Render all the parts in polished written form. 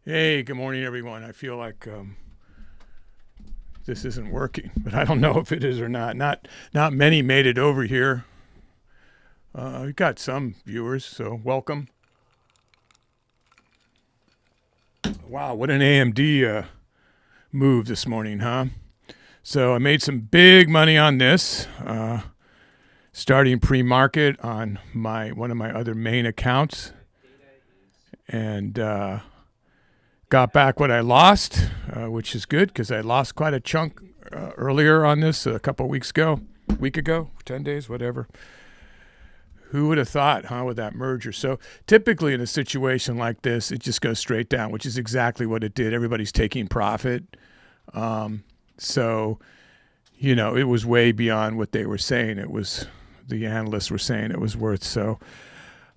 Hey, good morning, everyone. I feel like this isn't working, but I don't know if it is or not. Not many made it over here. We've got some viewers, so welcome. Wow, what an AMD move this morning, huh? So I made some big money on this, starting pre-market on one of my other main accounts, and got back what I lost, which is good because I lost quite a chunk earlier on this a couple of weeks ago, 10 days, whatever. Who would have thought, huh, with that merger? So typically in a situation like this, it just goes straight down, which is exactly what it did. Everybody's taking profit. So, it was way beyond what they were saying. The analysts were saying it was worth. So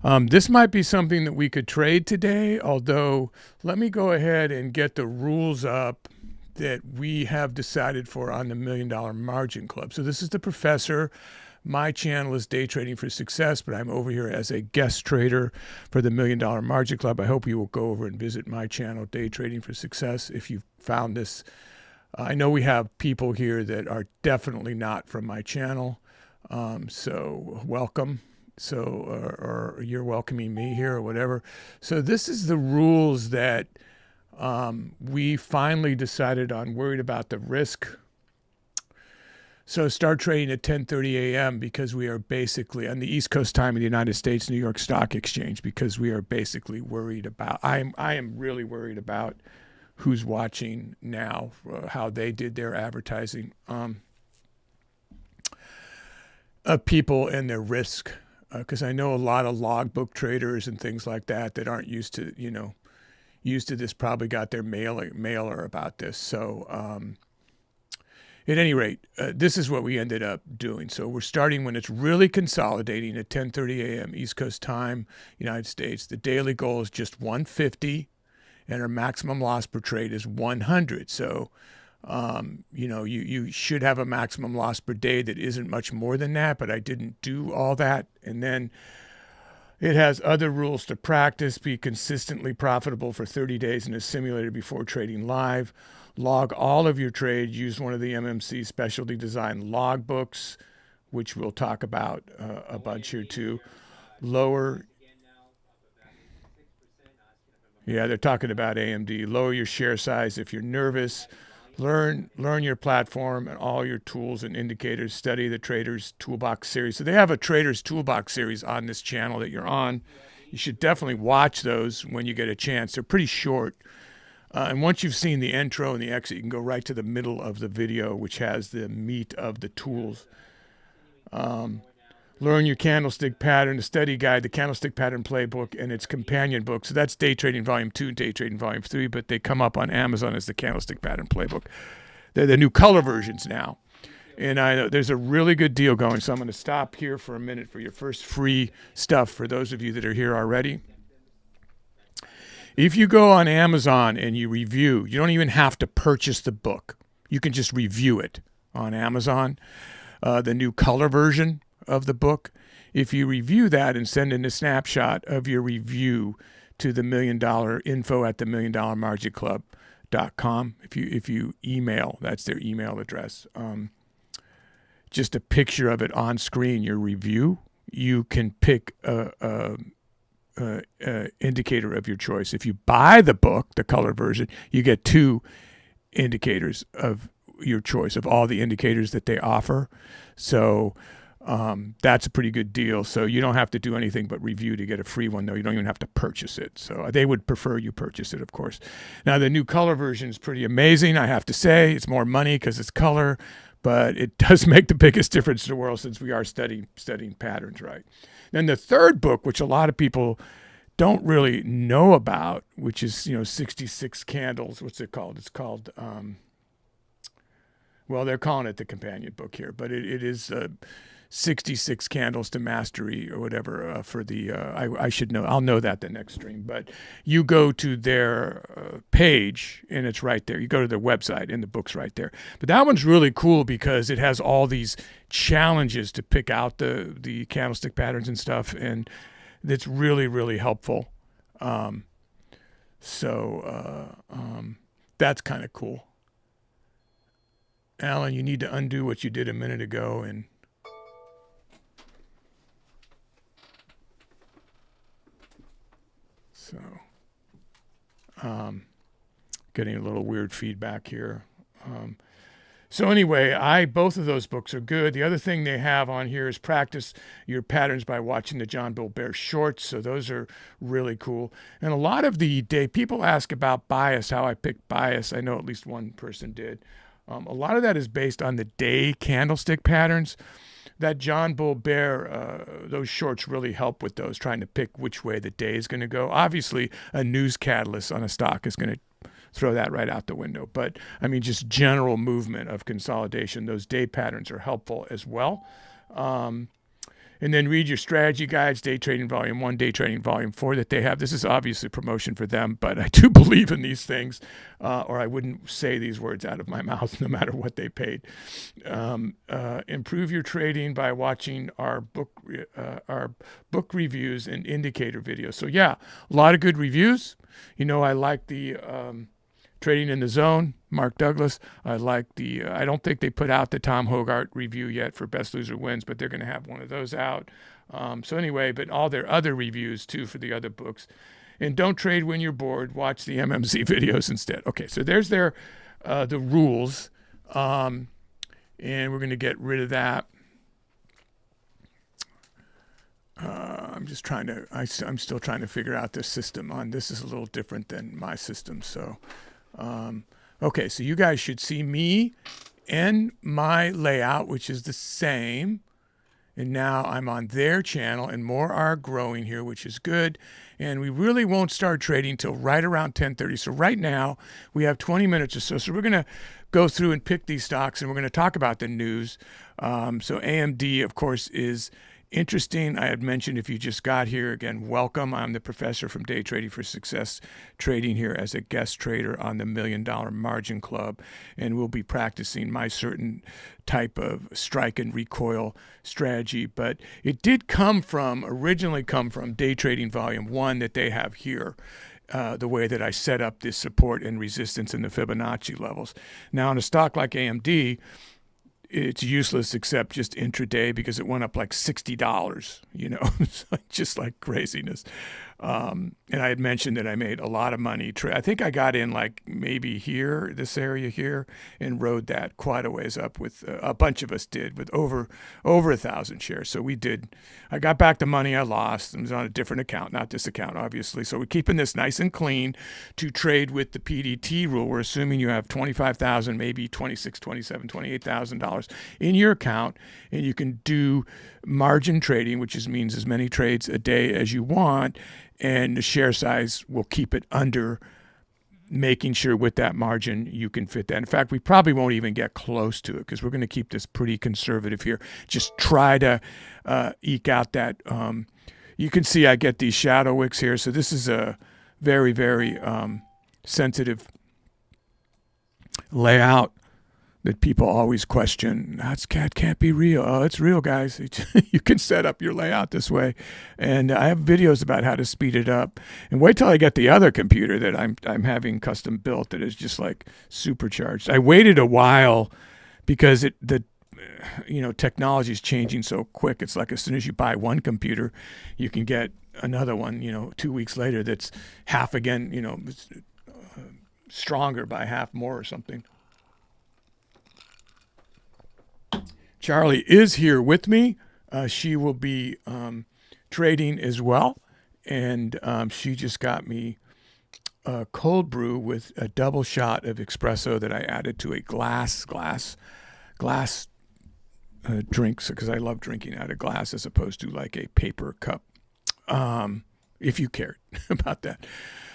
this might be something that we could trade today, although let me go ahead and get the rules up that we have decided for on the $1 Million Margin Club. So this is the professor. My channel is Day Trading for Success, but I'm over here as a guest trader for the $1 Million Margin Club. I hope you will go over and visit my channel, Day Trading for Success, if you found this. I know we have people here that are definitely not from my channel, so welcome. So, or you're welcoming me here or whatever. So this is the rules that we finally decided on, worried about the risk. So start trading at 10:30 a.m. because we are basically on the East Coast time of the United States, New York Stock Exchange, because we are basically worried about, I am really worried about who's watching now, how they did their advertising of people and their risk. Because I know a lot of logbook traders and things like that aren't used to, this probably got their mailer about this. So at any rate, this is what we ended up doing. So we're starting when it's really consolidating at 10:30 a.m. East Coast time, United States. The daily goal is just 150, and our maximum loss per trade is 100. So, you should have a maximum loss per day that isn't much more than that, but I didn't do all that. And then it has other rules to practice. Be consistently profitable for 30 days in a simulator before trading live. Log all of your trades. Use one of the MMC specialty design logbooks, which we'll talk about a bunch here too. Lower. Yeah, they're talking about AMD. Lower your share size if you're nervous. Learn your platform and all your tools and indicators. Study the Traders Toolbox series. So they have a Traders Toolbox series on this channel that you're on. You should definitely watch those when you get a chance. They're pretty short. And once you've seen the intro and the exit, you can go right to the middle of the video, which has the meat of the tools. Learn your candlestick pattern, the study guide, the candlestick pattern playbook, and its companion book. So that's Day Trading Volume 2, Day Trading Volume 3, but they come up on Amazon as the candlestick pattern playbook. They're the new color versions now. And I know there's a really good deal going, so I'm going to stop here for a minute for your first free stuff for those of you that are here already. If you go on Amazon and you review, you don't even have to purchase the book. You can just review it on Amazon, the new color version of the book. If you review that and send in a snapshot of your review to the $1 Million info at the $1 Million Margin Club.com, if you email, that's their email address, just a picture of it on screen, your review, you can pick a indicator of your choice. If you buy the book, the color version, you get 2 indicators of your choice of all the indicators that they offer. So that's a pretty good deal. So you don't have to do anything but review to get a free one, though. You don't even have to purchase it. So they would prefer you purchase it, of course. Now, the new color version is pretty amazing, I have to say. It's more money because it's color, but it does make the biggest difference in the world since we are studying patterns, right? Then the third book, which a lot of people don't really know about, which is, 66 candles. What's it called? It's called, well, they're calling it the companion book here, but it is 66 candles to mastery or whatever for the, I should know, I'll know that the next stream, but you go to their page and it's right there. You go to their website and the book's right there. But that one's really cool because it has all these challenges to pick out the candlestick patterns and stuff, and it's really, really helpful. So that's kind of cool. Alan, you need to undo what you did a minute ago and so getting a little weird feedback here. So anyway, both of those books are good. The other thing they have on here is practice your patterns by watching the John Bull Bear shorts. So those are really cool. And a lot of the day, people ask about bias, how I pick bias. I know at least one person did. A lot of that is based on the day candlestick patterns. That John Bull Bear, those shorts really help with those, trying to pick which way the day is going to go. Obviously, a news catalyst on a stock is going to throw that right out the window. But I mean, just general movement of consolidation, those day patterns are helpful as well. And then read your strategy guides, Day Trading Volume 1, Day Trading Volume 4 that they have. This is obviously promotion for them, but I do believe in these things, or I wouldn't say these words out of my mouth no matter what they paid. Improve your trading by watching our book reviews and indicator videos. So yeah, a lot of good reviews. You know, I like the Trading in the Zone, Mark Douglas. I like I don't think they put out the Tom Hogarth review yet for Best Loser Wins, but they're going to have one of those out. So anyway, but all their other reviews too for the other books. And don't trade when you're bored. Watch the MMZ videos instead. Okay, so there's the rules. And we're going to get rid of that. I'm still trying to figure out this system on. This is a little different than my system. So, okay, so you guys should see me and my layout, which is the same. And now I'm on their channel and more are growing here, which is good. And we really won't start trading till right around 10:30. So right now we have 20 minutes or so. So we're going to go through and pick these stocks and we're going to talk about the news. So AMD, of course, is interesting. I had mentioned if you just got here, again, welcome. I'm the professor from Day Trading for Success, trading here as a guest trader on the $1 Million Margin Club. And we'll be practicing my certain type of strike and recoil strategy. But it did originally come from Day Trading Volume 1 that they have here. The way that I set up this support and resistance in the Fibonacci levels. Now, on a stock like AMD, it's useless except just intraday because it went up like $60, you know, it's just like craziness. And I had mentioned that I made a lot of money. I think I got in like maybe here, this area here, and rode that quite a ways up with a bunch of us did with over 1,000 shares. So I got back the money I lost. It was on a different account, not this account, obviously. So we're keeping this nice and clean to trade with the PDT rule. We're assuming you have $25,000, maybe $26,000, $27,000, $28,000 in your account, and you can do margin trading, which means as many trades a day as you want, and the share size will keep it under, making sure with that margin you can fit that. In fact, we probably won't even get close to it because we're going to keep this pretty conservative here. Just try to eke out that. You can see I get these shadow wicks here. So this is a very, very sensitive layout that people always question. That can't be real. Oh, it's real, guys. You can set up your layout this way. And I have videos about how to speed it up. And wait till I get the other computer that I'm having custom built that is just like supercharged. I waited a while because technology is changing so quick. It's like as soon as you buy one computer, you can get another one, 2 weeks later that's half again, stronger by half more or something. Charlie is here with me. She will be trading as well. And she just got me a cold brew with a double shot of espresso that I added to a glass drink, because I love drinking out of glass as opposed to like a paper cup, if you cared about that.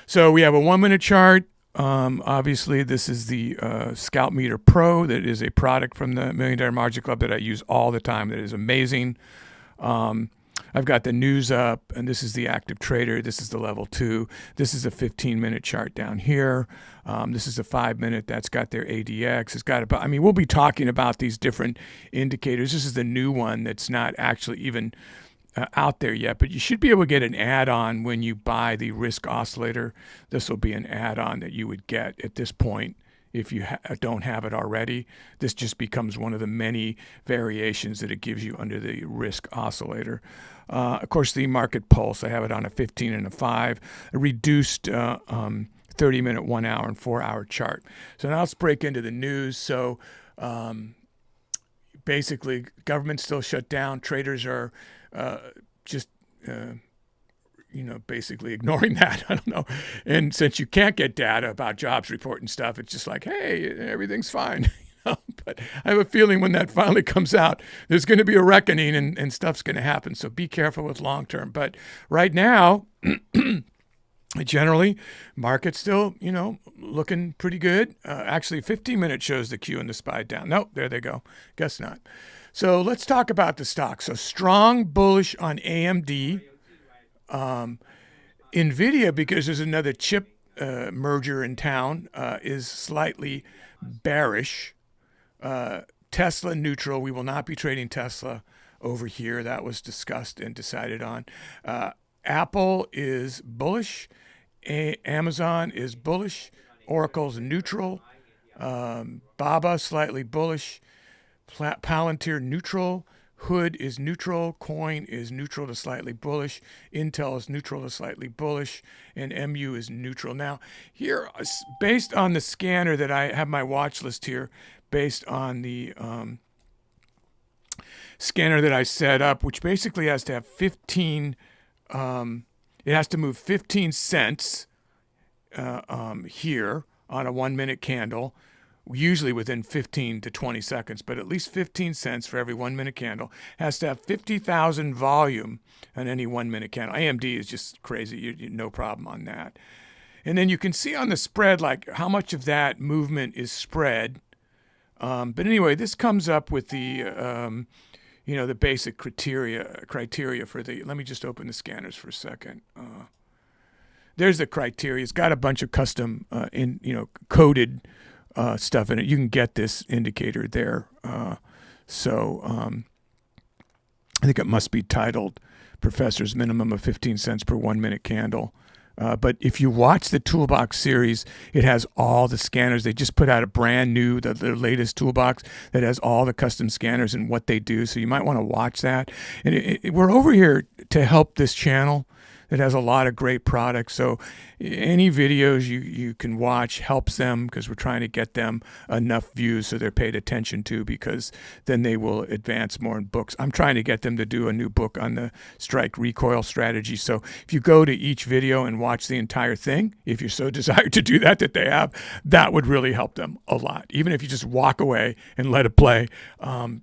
So we have a 1 minute chart. Obviously, this is the ScalpMeter Pro. That is a product from the $1 Million Margin Club that I use all the time. That is amazing. I've got the news up, and this is the active trader. This is the level 2. This is a 15-minute chart down here. This is a 5-minute. That's got their ADX. It's got we'll be talking about these different indicators. This is the new one that's not actually even out there yet, but you should be able to get an add-on when you buy the Risk Oscillator. This will be an add-on that you would get at this point if you don't have it already. This just becomes one of the many variations that it gives you under the Risk Oscillator. Of course, the Market Pulse, I have it on a 15 and a 5, a reduced 30-minute, 1 hour, and 4 hour chart. So now let's break into the news. So basically, government's still shut down. Traders are just basically ignoring that. I don't know. And since you can't get data about jobs report and stuff, it's just like, hey, everything's fine. But I have a feeling when that finally comes out, there's going to be a reckoning and stuff's going to happen. So be careful with long term. But right now, generally, market's still, looking pretty good. Actually, 15-minute shows the Q and the SPY down. Nope, there they go. Guess not. So let's talk about the stock. So strong bullish on AMD. NVIDIA, because there's another chip merger in town, is slightly bearish. Tesla neutral. We will not be trading Tesla over here. That was discussed and decided on. Apple is bullish. Amazon is bullish. Oracle's neutral. Baba slightly bullish. Palantir neutral. Hood is neutral. Coin is neutral to slightly bullish. Intel is neutral to slightly bullish. And MU is neutral. Now, here, based on the scanner that I have my watch list here, based on the scanner that I set up, which basically has to have 15, it has to move 15 cents here on a 1 minute candle, usually within 15 to 20 seconds, but at least 15 cents for every 1 minute candle. Has to have 50,000 volume on any 1 minute candle. AMD is just crazy. No problem on that. And then you can see on the spread, like how much of that movement is spread. But anyway, this comes up with the, the basic criteria for the, let me just open the scanners for a second. There's the criteria. It's got a bunch of custom, coded stuff in it. You can get this indicator there. I think it must be titled Professor's Minimum of 15 cents per 1 minute candle. But if you watch the Toolbox series, it has all the scanners. They just put out a brand new, the latest Toolbox that has all the custom scanners and what they do. So you might want to watch that. And we're over here to help this channel that has a lot of great products. So any videos you can watch helps them, because we're trying to get them enough views so they're paid attention to, because then they will advance more in books. I'm trying to get them to do a new book on the strike recoil strategy. So if you go to each video and watch the entire thing, if you so desire to do that they have, that would really help them a lot. Even if you just walk away and let it play,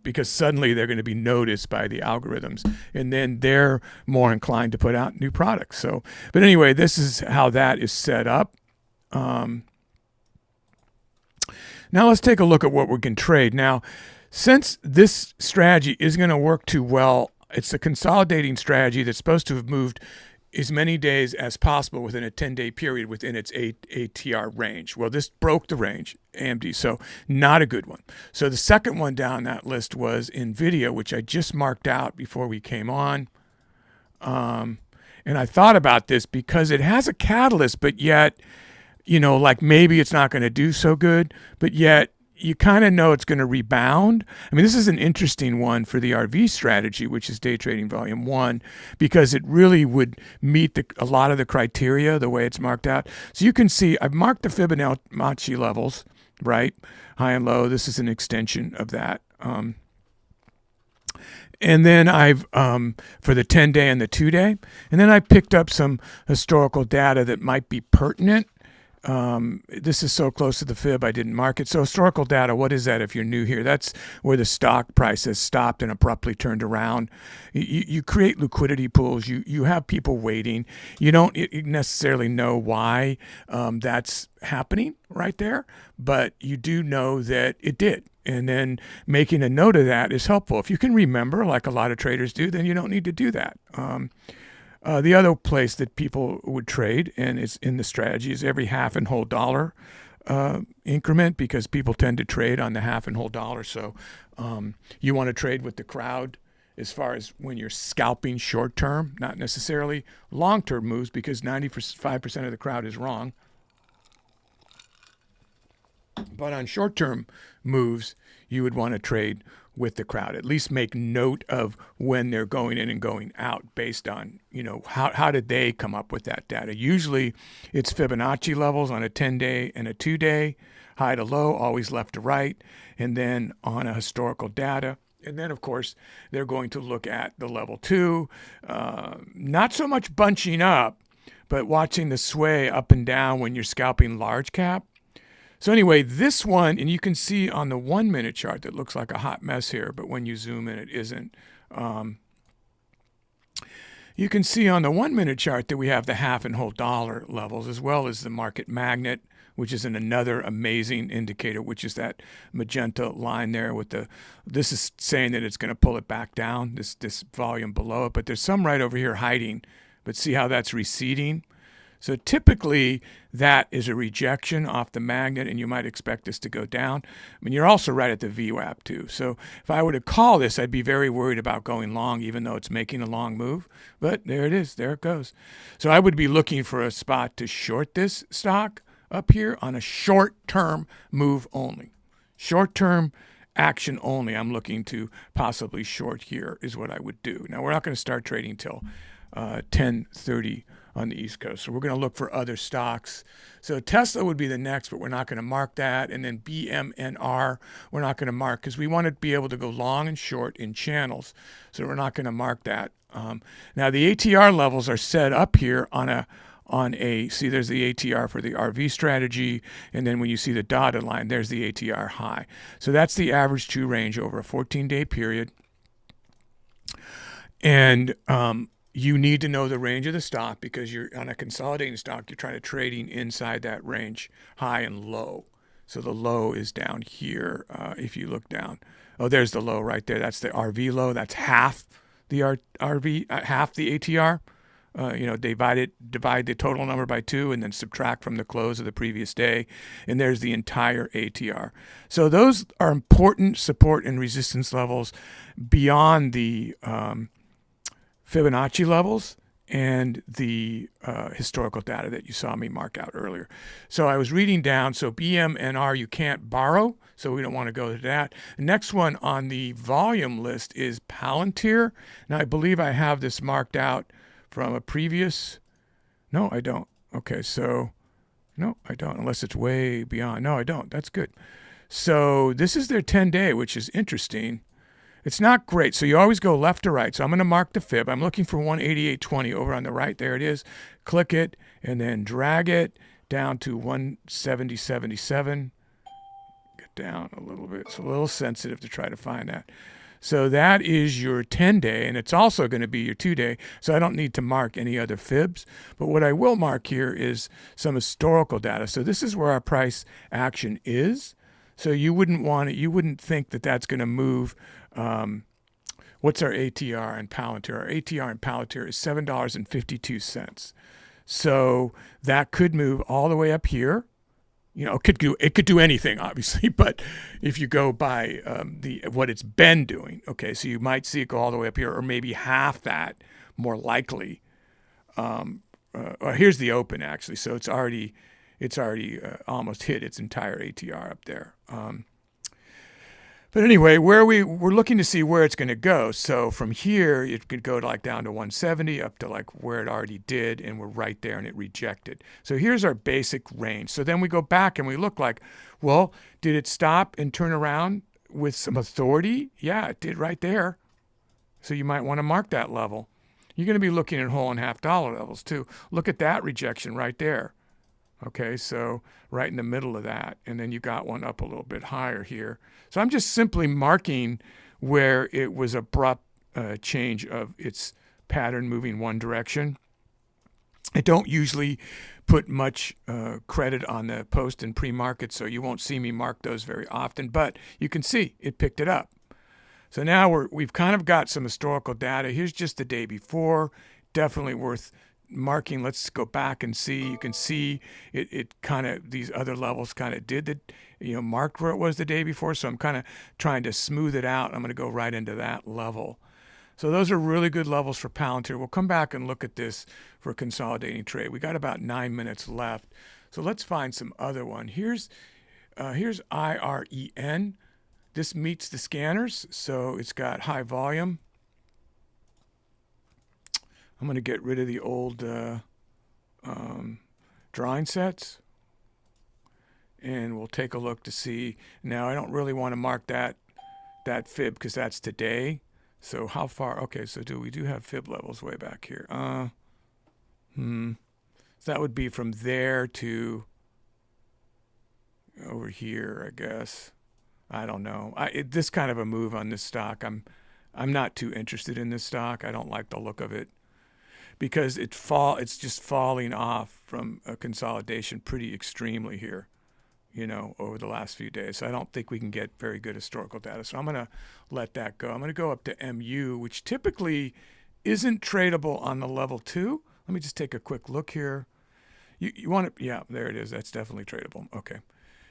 because suddenly they're going to be noticed by the algorithms, and then they're more inclined to put out new products. So, but anyway, this is how that is set up. Now let's take a look at what we can trade. Now, since this strategy isn't going to work too well, it's a consolidating strategy that's supposed to have moved as many days as possible within a 10-day period within its ATR range. Well, this broke the range, AMD, so not a good one. So the second one down that list was NVIDIA, which I just marked out before we came on. And I thought about this because it has a catalyst, but yet, like maybe it's not going to do so good, but yet you kind of know it's going to rebound. I mean, this is an interesting one for the RV strategy, which is day trading volume 1, because it really would meet a lot of the criteria the way it's marked out. So you can see I've marked the Fibonacci levels, right? High and low. This is an extension of that. And then I've, for the 10-day and the 2-day, and then I picked up some historical data that might be pertinent. This is so close to the fib, I didn't mark it. So historical data, what is that if you're new here? That's where the stock price has stopped and abruptly turned around. You create liquidity pools. You have people waiting. You don't necessarily know why that's happening right there, but you do know that it did. And then making a note of that is helpful. If you can remember, like a lot of traders do, then you don't need to do that. The other place that people would trade, and it's in the strategy, is every half and whole dollar increment, because people tend to trade on the half and whole dollar. So you want to trade with the crowd as far as when you're scalping short term, not necessarily long term moves, because 95% of the crowd is wrong. But on short term moves, you would want to trade with the crowd. At least make note of when they're going in and going out based on, how did they come up with that data. Usually it's Fibonacci levels on a 10-day and a 2-day, high to low, always left to right, and then on a historical data. And then, of course, they're going to look at the level 2, not so much bunching up, but watching the sway up and down when you're scalping large cap. So anyway, this one, and you can see on the 1-minute chart that looks like a hot mess here, but when you zoom in, it isn't. You can see on the 1-minute chart that we have the half and whole dollar levels, as well as the market magnet, which is another amazing indicator, which is that magenta line there with this is saying that it's going to pull it back down, this volume below it, but there's some right over here hiding, but see how that's receding? So typically that is a rejection off the magnet, and you might expect this to go down. I mean, you're also right at the VWAP too. So if I were to call this, I'd be very worried about going long, even though it's making a long move. But there it is. There it goes. So I would be looking for a spot to short this stock up here on a short-term move only. Short-term action only. I'm looking to possibly short here is what I would do. Now, we're not going to start trading till 10:30 on the East Coast. So we're going to look for other stocks. So Tesla would be the next, but we're not going to mark that. And then BMNR, we're not going to mark because we want to be able to go long and short in channels. So we're not going to mark that. Now the ATR levels are set up here on a, see there's the ATR for the RV strategy. And then when you see the dotted line, there's the ATR high. So that's the average true range over a 14-day period. And, you need to know the range of the stock because you're on a consolidating stock. You're trying to trading inside that range, high and low. So the low is down here. If you look down, oh, there's the low right there. That's the RV low. That's half the RV, half the ATR. Divide the total number by 2 and then subtract from the close of the previous day. And there's the entire ATR. So those are important support and resistance levels beyond the Fibonacci levels and the historical data that you saw me mark out earlier. So I was reading down, so BMNR you can't borrow, so we don't want to go to that. The next one on the volume list is Palantir. Now I believe I have this marked out from a previous, no I don't. Okay, so no I don't, unless it's way beyond. No I don't, that's good. So this is their 10-day, which is interesting. It's not great, so you always go left to right. So I'm going to mark the fib. I'm looking for 188.20 over on the right. There it is. Click it and then drag it down to 170.77. Get down a little bit. It's a little sensitive to try to find that. So that is your 10-day, and it's also going to be your 2-day. So I don't need to mark any other fibs. But what I will mark here is some historical data. So this is where our price action is. So you wouldn't want it. You wouldn't think that that's going to move. What's our ATR and Palantir? Our ATR and Palantir is $7.52. So that could move all the way up here. It could do anything, obviously, but if you go by what it's been doing, okay, so you might see it go all the way up here, or maybe half that, more likely. Here's the open actually, so it's already almost hit its entire ATR up there. But anyway, we're looking to see where it's going to go. So from here, it could go to down to 170 up to where it already did, and we're right there, and it rejected. So here's our basic range. So then we go back and we look well, did it stop and turn around with some authority? Yeah, it did right there. So you might want to mark that level. You're going to be looking at whole and half dollar levels too. Look at that rejection right there. Okay, so right in the middle of that, and then you got one up a little bit higher here. So I'm just simply marking where it was abrupt change of its pattern moving one direction. I don't usually put much credit on the post and pre-market, so you won't see me mark those very often, but you can see it picked it up. So now we've kind of got some historical data. Here's just the day before, definitely worth marking. Let's go back and see. You can see it kind of, these other levels kind of did marked where it was the day before. So I'm kind of trying to smooth it out. I'm going to go right into that level. So those are really good levels for Palantir. We'll come back and look at this for a consolidating trade. We got about 9 minutes left. So let's find some other one. Here's IREN. This meets the scanners, so it's got high volume. I'm going to get rid of the old drawing sets. And we'll take a look to see. Now, I don't really want to mark that fib because that's today. So how far? Okay, so we do have fib levels way back here. So that would be from there to over here, I guess. I don't know. This kind of a move on this stock, I'm not too interested in this stock. I don't like the look of it because it's just falling off from a consolidation pretty extremely here, over the last few days. So I don't think we can get very good historical data. So I'm going to let that go. I'm going to go up to MU, which typically isn't tradable on the level 2. Let me just take a quick look here. You want to, yeah, there it is. That's definitely tradable. Okay.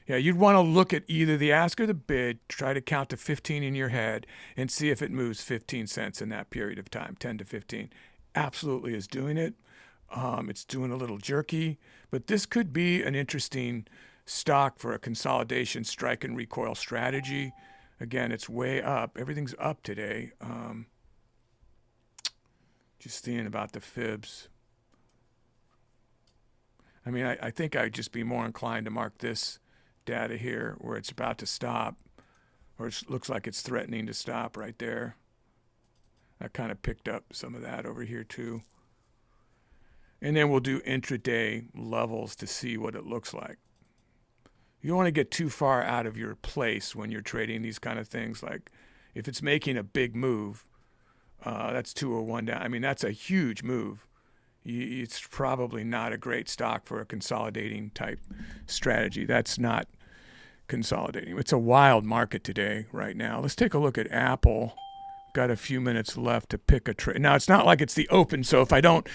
Yeah, you'd want to look at either the ask or the bid, try to count to 15 in your head, and see if it moves 15 cents in that period of time, 10 to 15. Absolutely is doing it. It's doing a little jerky, but this could be an interesting stock for a consolidation strike and recoil strategy. Again, it's way up. Everything's up today. Just thinking about the fibs. I mean, I think I'd just be more inclined to mark this data here where it's about to stop, or it looks like it's threatening to stop right there. I kind of picked up some of that over here too. And then we'll do intraday levels to see what it looks like. You don't want to get too far out of your place when you're trading these kind of things. Like if it's making a big move, that's 201 down. I mean, that's a huge move. It's probably not a great stock for a consolidating type strategy. That's not consolidating. It's a wild market today right now. Let's take a look at Apple. Got a few minutes left to pick a trade. Now, it's not like it's the open, so if I don't,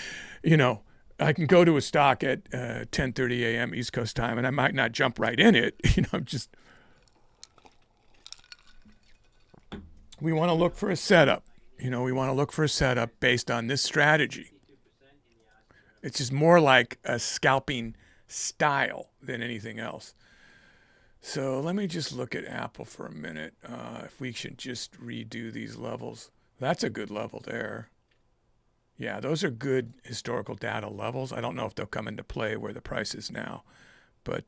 I can go to a stock at 10:30 a.m. East Coast time, and I might not jump right in it. We want to look for a setup. We want to look for a setup based on this strategy. It's just more like a scalping style than anything else. So let me just look at Apple for a minute. If we should just redo these levels. That's a good level there. Yeah, those are good historical data levels. I don't know if they'll come into play where the price is now. But,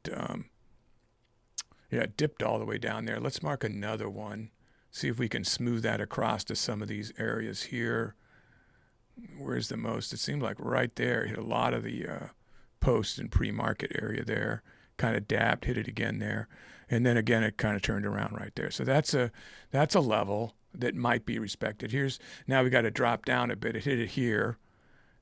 yeah, it dipped all the way down there. Let's mark another one. See if we can smooth that across to some of these areas here. Where's the most? It seemed like right there. Hit a lot of the post and pre-market area there. Kind of dabbed, hit it again there. And then again, it kind of turned around right there. So that's a level that might be respected. Now we got to drop down a bit. It hit it here.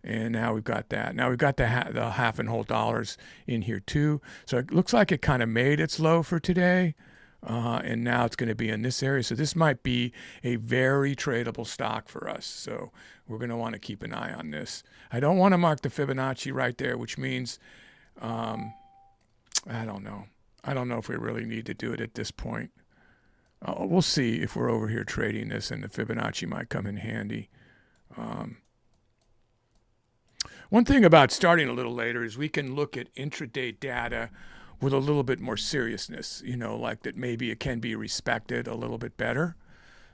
And now we've got that. Now we've got the half and whole dollars in here too. So it looks like it kind of made its low for today. And now it's going to be in this area. So this might be a very tradable stock for us. So we're going to want to keep an eye on this. I don't want to mark the Fibonacci right there, which means, I don't know. I don't know if we really need to do it at this point. We'll see if we're over here trading this, and the Fibonacci might come in handy. One thing about starting a little later is we can look at intraday data with a little bit more seriousness, like that maybe it can be respected a little bit better.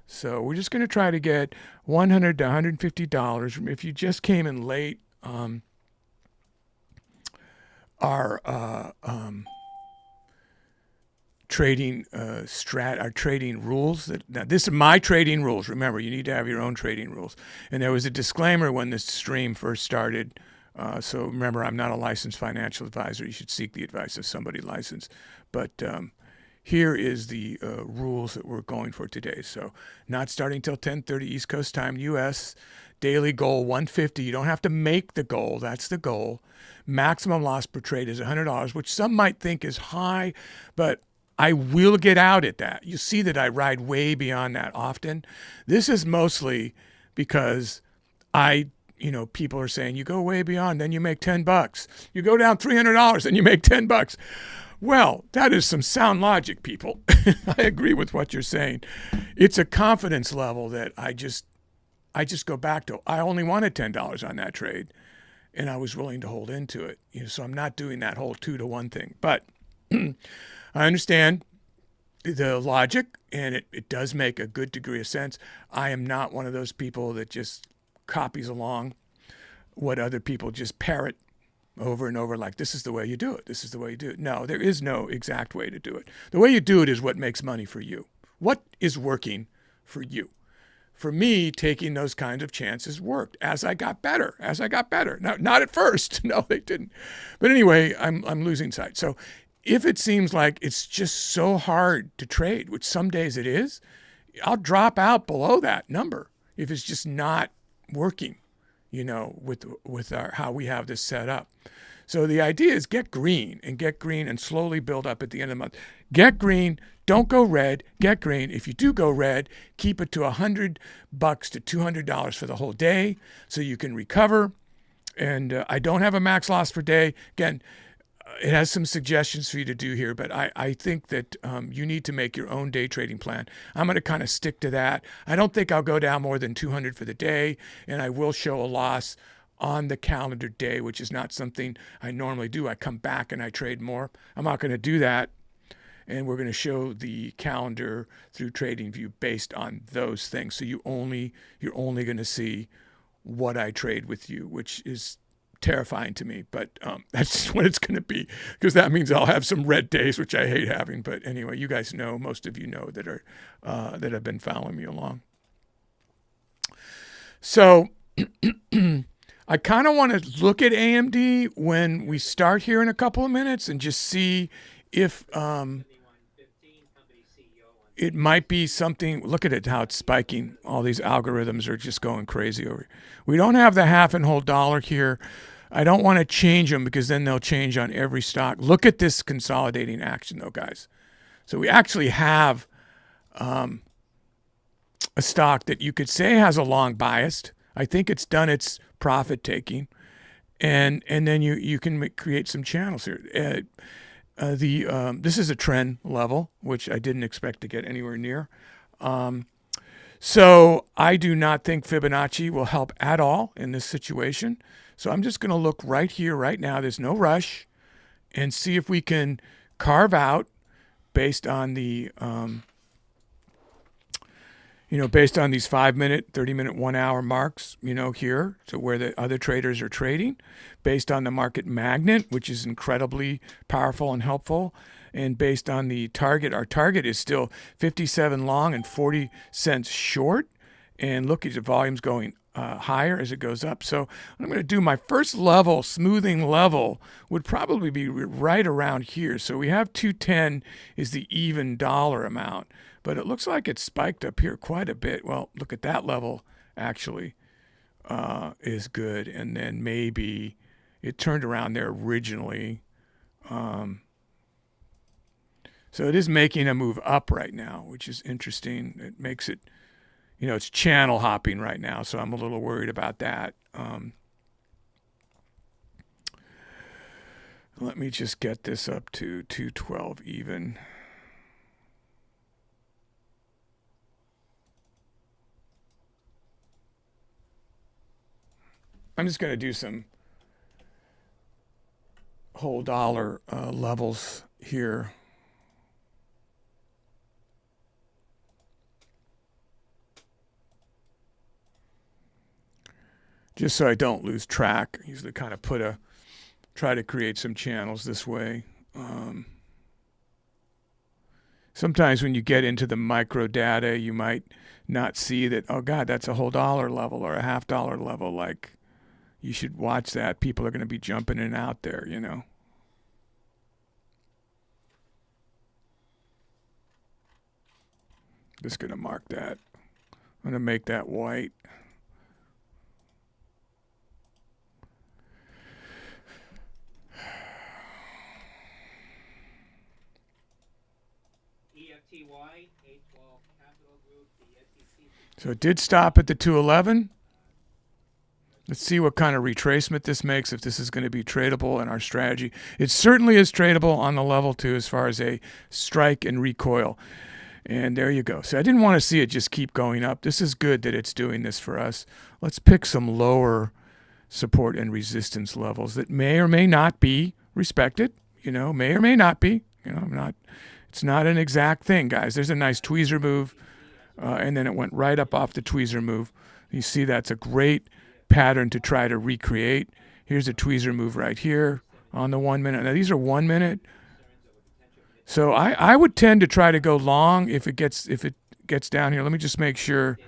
So we're just going to try to get $100 to $150. If you just came in late, our trading our trading rules. Now this is my trading rules. Remember, you need to have your own trading rules. And there was a disclaimer when this stream first started. So remember, I'm not a licensed financial advisor. You should seek the advice of somebody licensed. But here is the rules that we're going for today. So not starting till 10:30 East Coast time, U.S. Daily goal 150. You don't have to make the goal. That's the goal. Maximum loss per trade is $100, which some might think is high, but I will get out at that. You see that I ride way beyond that often. This is mostly because people are saying you go way beyond, then you make $10. You go down $300 and you make $10. Well, that is some sound logic, people. I agree with what you're saying. It's a confidence level that I just go back to, I only wanted $10 on that trade, and I was willing to hold into it. So I'm not doing that whole 2-to-1 thing. But I understand the logic, and it does make a good degree of sense. I am not one of those people that just copies along what other people just parrot over and over, like, this is the way you do it. This is the way you do it. No, there is no exact way to do it. The way you do it is what makes money for you. What is working for you? For me, taking those kinds of chances worked as I got better, Now, not at first. No, they didn't. But anyway, I'm losing sight. So if it seems like it's just so hard to trade, which some days it is, I'll drop out below that number if it's just not working, with our how we have this set up. So the idea is get green and slowly build up at the end of the month. Get green, don't go red, get green. If you do go red, keep it to $100 to $200 for the whole day so you can recover. And I don't have a max loss per day. Again, it has some suggestions for you to do here, but I think that you need to make your own day trading plan. I'm going to kind of stick to that. I don't think I'll go down more than 200 for the day, and I will show a loss on the calendar day, which is not something I normally do. I come back and I trade more. I'm not going to do that, and we're going to show the calendar through TradingView based on those things. So you're only going to see what I trade with you, which is terrifying to me, but that's just what it's going to be, because that means I'll have some red days, which I hate having. But anyway, you guys know, most of you know that are that have been following me along. So I kind of want to look at AMD when we start here in a couple of minutes and just see if it might be something. Look at it, how it's spiking. All these algorithms are just going crazy over here. We don't have the half and whole dollar here. I don't want to change them because then they'll change on every stock. Look at this consolidating action though, guys. So we actually have a stock that you could say has a long bias. I think it's done its profit taking, and then you can create some channels here. This is a trend level, which I didn't expect to get anywhere near. So I do not think Fibonacci will help at all in this situation. So I'm just going to look right here, right now. There's no rush, and see if we can carve out based on the, based on these 5-minute, 30-minute, 1-hour marks, here, so where the other traders are trading, based on the market magnet, which is incredibly powerful and helpful, and based on the target. Our target is still 57 long and 40 cents short. And look at the volumes going higher as it goes up. So I'm going to do my first level, smoothing level, would probably be right around here. So we have 210 is the even dollar amount, but it looks like it's spiked up here quite a bit. Well, look at that level actually is good. And then maybe it turned around there originally. So it is making a move up right now, which is interesting. It makes it, it's channel hopping right now, so I'm a little worried about that. Let me just get this up to 212 even. I'm just going to do some whole dollar levels here. Just so I don't lose track. I usually kind of try to create some channels this way. Sometimes when you get into the micro data, you might not see that, oh God, that's a whole dollar level or a half dollar level. Like, you should watch that. People are going to be jumping in and out there, Just going to mark that. I'm going to make that white. So it did stop at the 211. Let's see what kind of retracement this makes, if this is going to be tradable in our strategy. It certainly is tradable on the level 2 as far as a strike and recoil. And there you go. So I didn't want to see it just keep going up. This is good that it's doing this for us. Let's pick some lower support and resistance levels that may or may not be respected, may or may not be, it's not an exact thing, guys. There's a nice tweezer move, and then it went right up off the tweezer move. You see that's a great pattern to try to recreate. Here's a tweezer move right here on the 1 minute. Now these are 1 minute. So I would tend to try to go long if it gets down here. Let me just make sure.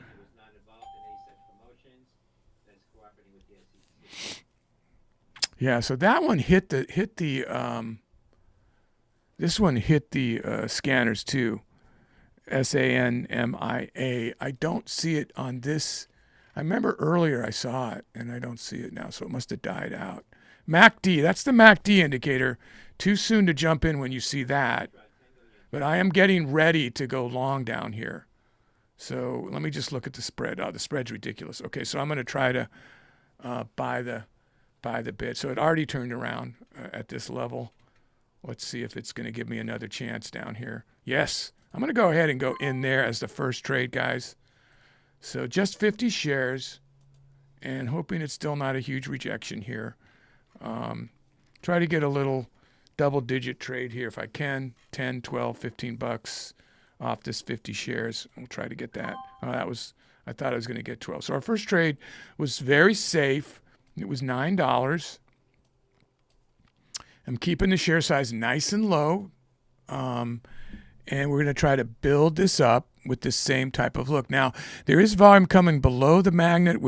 Yeah, so that one hit the this one hit the scanners too. SANMIA. I don't see it on this. I remember earlier I saw it, and I don't see it now, so it must have died out. MACD, that's the MACD indicator. Too soon to jump in when you see that. But I am getting ready to go long down here. So let me just look at the spread. Oh, the spread's ridiculous. Okay, so I'm going to try to buy the bid. So it already turned around at this level. Let's see if it's going to give me another chance down here. Yes, I'm going to go ahead and go in there as the first trade, guys. So just 50 shares, and hoping it's still not a huge rejection here. Try to get a little double-digit trade here if I can. 10, 12, 15 bucks off this 50 shares. We'll try to get that. I thought I was going to get 12. So our first trade was very safe. It was $9. I'm keeping the share size nice and low. And we're going to try to build this up with the same type of look. Now, there is volume coming below the magnet,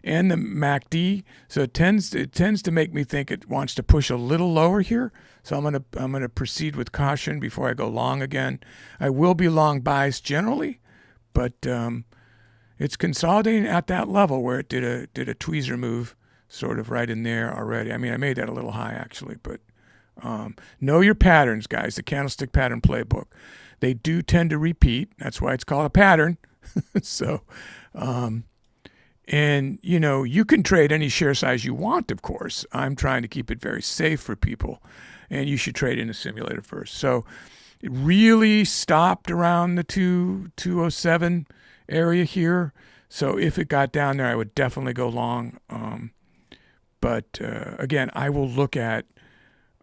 and the MACD, so it tends to make me think it wants to push a little lower here. So I'm going to proceed with caution before I go long again. I will be long biased generally, but it's consolidating at that level where it did a tweezer move, sort of right in there already. I mean, I made that a little high actually, but know your patterns, guys. The candlestick pattern playbook. They do tend to repeat. That's why it's called a pattern. So, and you can trade any share size you want, of course. I'm trying to keep it very safe for people, and you should trade in a simulator first. So it really stopped around the 207 area here. So if it got down there, I would definitely go long. But again, I will look at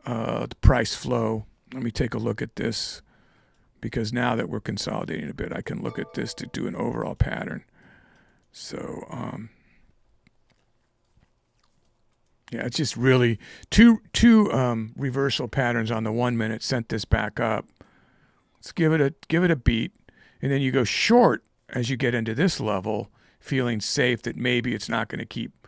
the price flow. Let me take a look at this, because now that we're consolidating a bit, I can look at this to do an overall pattern. So yeah, it's just really two reversal patterns on the 1 minute sent this back up. Let's give it a beat, and then you go short as you get into this level, feeling safe that maybe it's not going to keep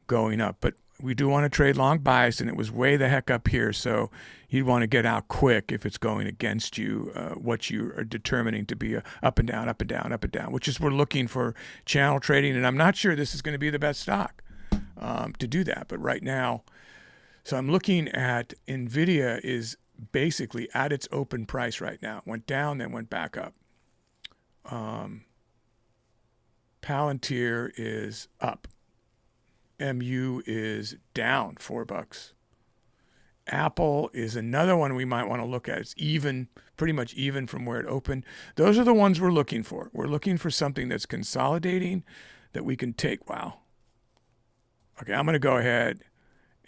going up. But we do want to trade long bias, and it was way the heck up here, so you'd want to get out quick if it's going against you, what you are determining to be a up and down, up and down, up and down, which is we're looking for channel trading, and I'm not sure this is going to be the best stock to do that. But right now, so I'm looking at NVIDIA is basically at its open price right now. It went down, then went back up. Palantir is up. MU is down $4. Apple is another one we might want to look at. It's even, pretty much even from where it opened. Those are the ones we're looking for. We're looking for something that's consolidating that we can take. Wow. Okay, I'm going to go ahead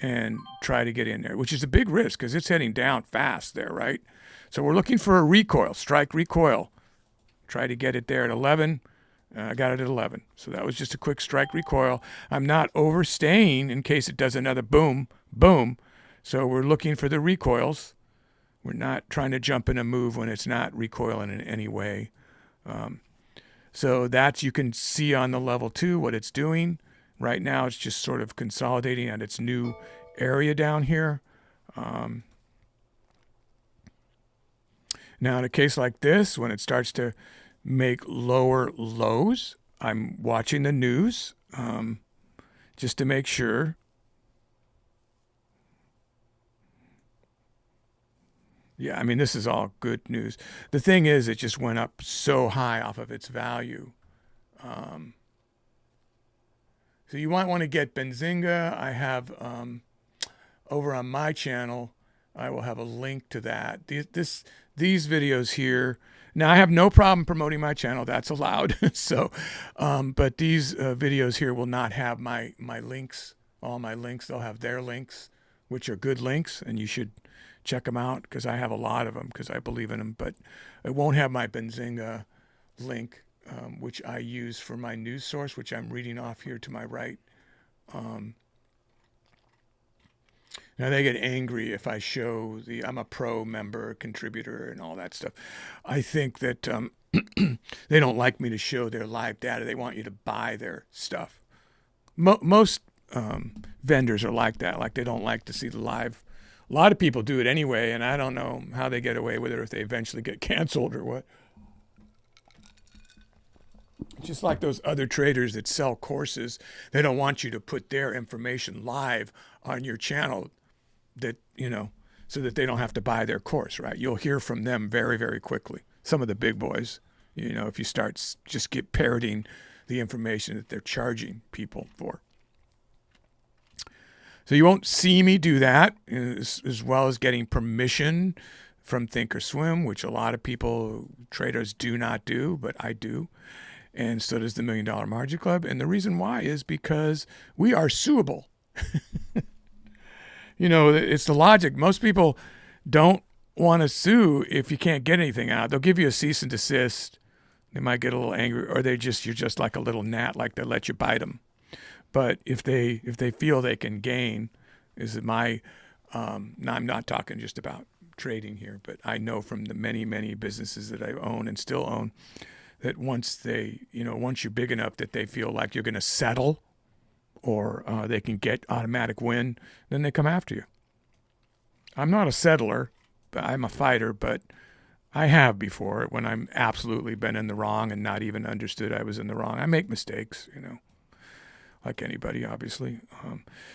and try to get in there, which is a big risk because it's heading down fast there, right? So we're looking for a recoil, strike recoil. Try to get it there at 11. I got it at 11. So that was just a quick strike recoil. I'm not overstaying in case it does another boom, boom. So we're looking for the recoils. We're not trying to jump in a move when it's not recoiling in any way. So that's, you can see on the level 2 what it's doing. Right now it's just sort of consolidating at its new area down here. Now in a case like this, when it starts to make lower lows, I'm watching the news just to make sure. Yeah, I mean, this is all good news. The thing is, it just went up so high off of its value. So you might want to get Benzinga. I have over on my channel, I will have a link to that. These videos here, Now, I have no problem promoting my channel. That's allowed. So, but these videos here will not have my links, all my links. They'll have their links, which are good links, and you should check them out because I have a lot of them because I believe in them. But it won't have my Benzinga link, which I use for my news source, which I'm reading off here to my right. Now they get angry if I show I'm a pro member, contributor, and all that stuff. I think that they don't like me to show their live data. They want you to buy their stuff. Most vendors are like that. Like they don't like to see the live. A lot of people do it anyway, and I don't know how they get away with it or if they eventually get canceled or what. Just like those other traders that sell courses, they don't want you to put their information live on your channel, that, you know, so that they don't have to buy their course, right? You'll hear from them very, very quickly. Some of the big boys, you know, if you start just parroting the information that they're charging people for. So you won't see me do that, as well as getting permission from Thinkorswim, which a lot of people, traders, do not do, but I do. And so does the $1 Million Margin Club. And the reason why is because we are suable. You know, it's the logic. Most people don't want to sue if you can't get anything out. They'll give you a cease and desist. They might get a little angry, or you're just like a little gnat, like they let you bite them. But if they feel they can gain, I'm not talking just about trading here, but I know from the many, many businesses that I own and still own, that once you're big enough that they feel like you're going to settle, or they can get automatic win, then they come after you. I'm not a settler, but I'm a fighter, but I have before when I'm absolutely been in the wrong and not even understood I was in the wrong. I make mistakes, you know, like anybody, obviously.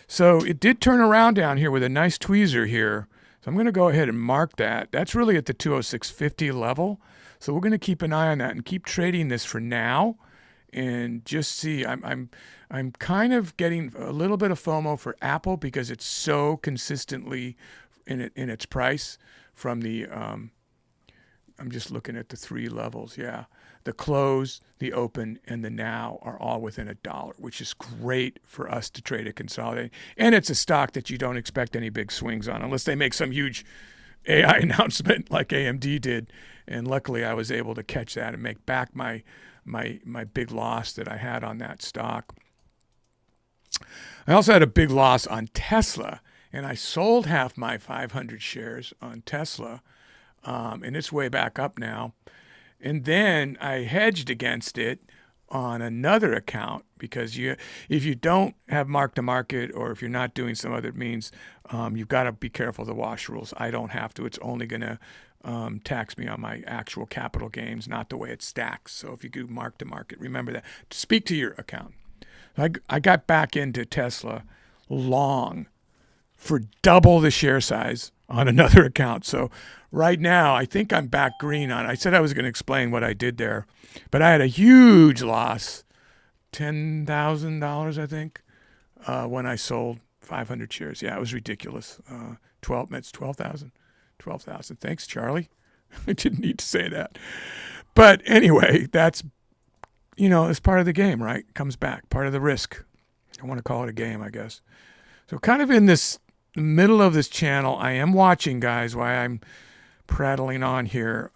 So it did turn around down here with a nice tweezer here. So I'm going to go ahead and mark that. That's really at the 206.50 level. So we're going to keep an eye on that and keep trading this for now. And just see, I'm kind of getting a little bit of FOMO for Apple because it's so consistently in its price from the. I'm just looking at the three levels. Yeah, the close, the open, and the now are all within $1, which is great for us to trade a consolidating. And it's a stock that you don't expect any big swings on unless they make some huge AI announcement like AMD did. And luckily, I was able to catch that and make back my big loss that I had on that stock. I also had a big loss on Tesla, and I sold half my 500 shares on Tesla, and it's way back up now. And then I hedged against it on another account because if you don't have mark to market, or if you're not doing some other means, you've got to be careful of the wash rules. I don't have to. It's only going to tax me on my actual capital gains, not the way it stacks. So if you do mark to market, remember that. Speak to your account. I got back into Tesla long for double the share size on another account. So right now, I think I'm back green on it. I said I was going to explain what I did there, but I had a huge loss, $10,000, I think, when I sold 500 shares. Yeah, it was ridiculous. 12,000. 12,000. Thanks, Charlie. I didn't need to say that. But anyway, that's, it's part of the game, right? It comes back, part of the risk. I want to call it a game, I guess. So kind of in this middle of this channel, I am watching, guys, while I'm prattling on here.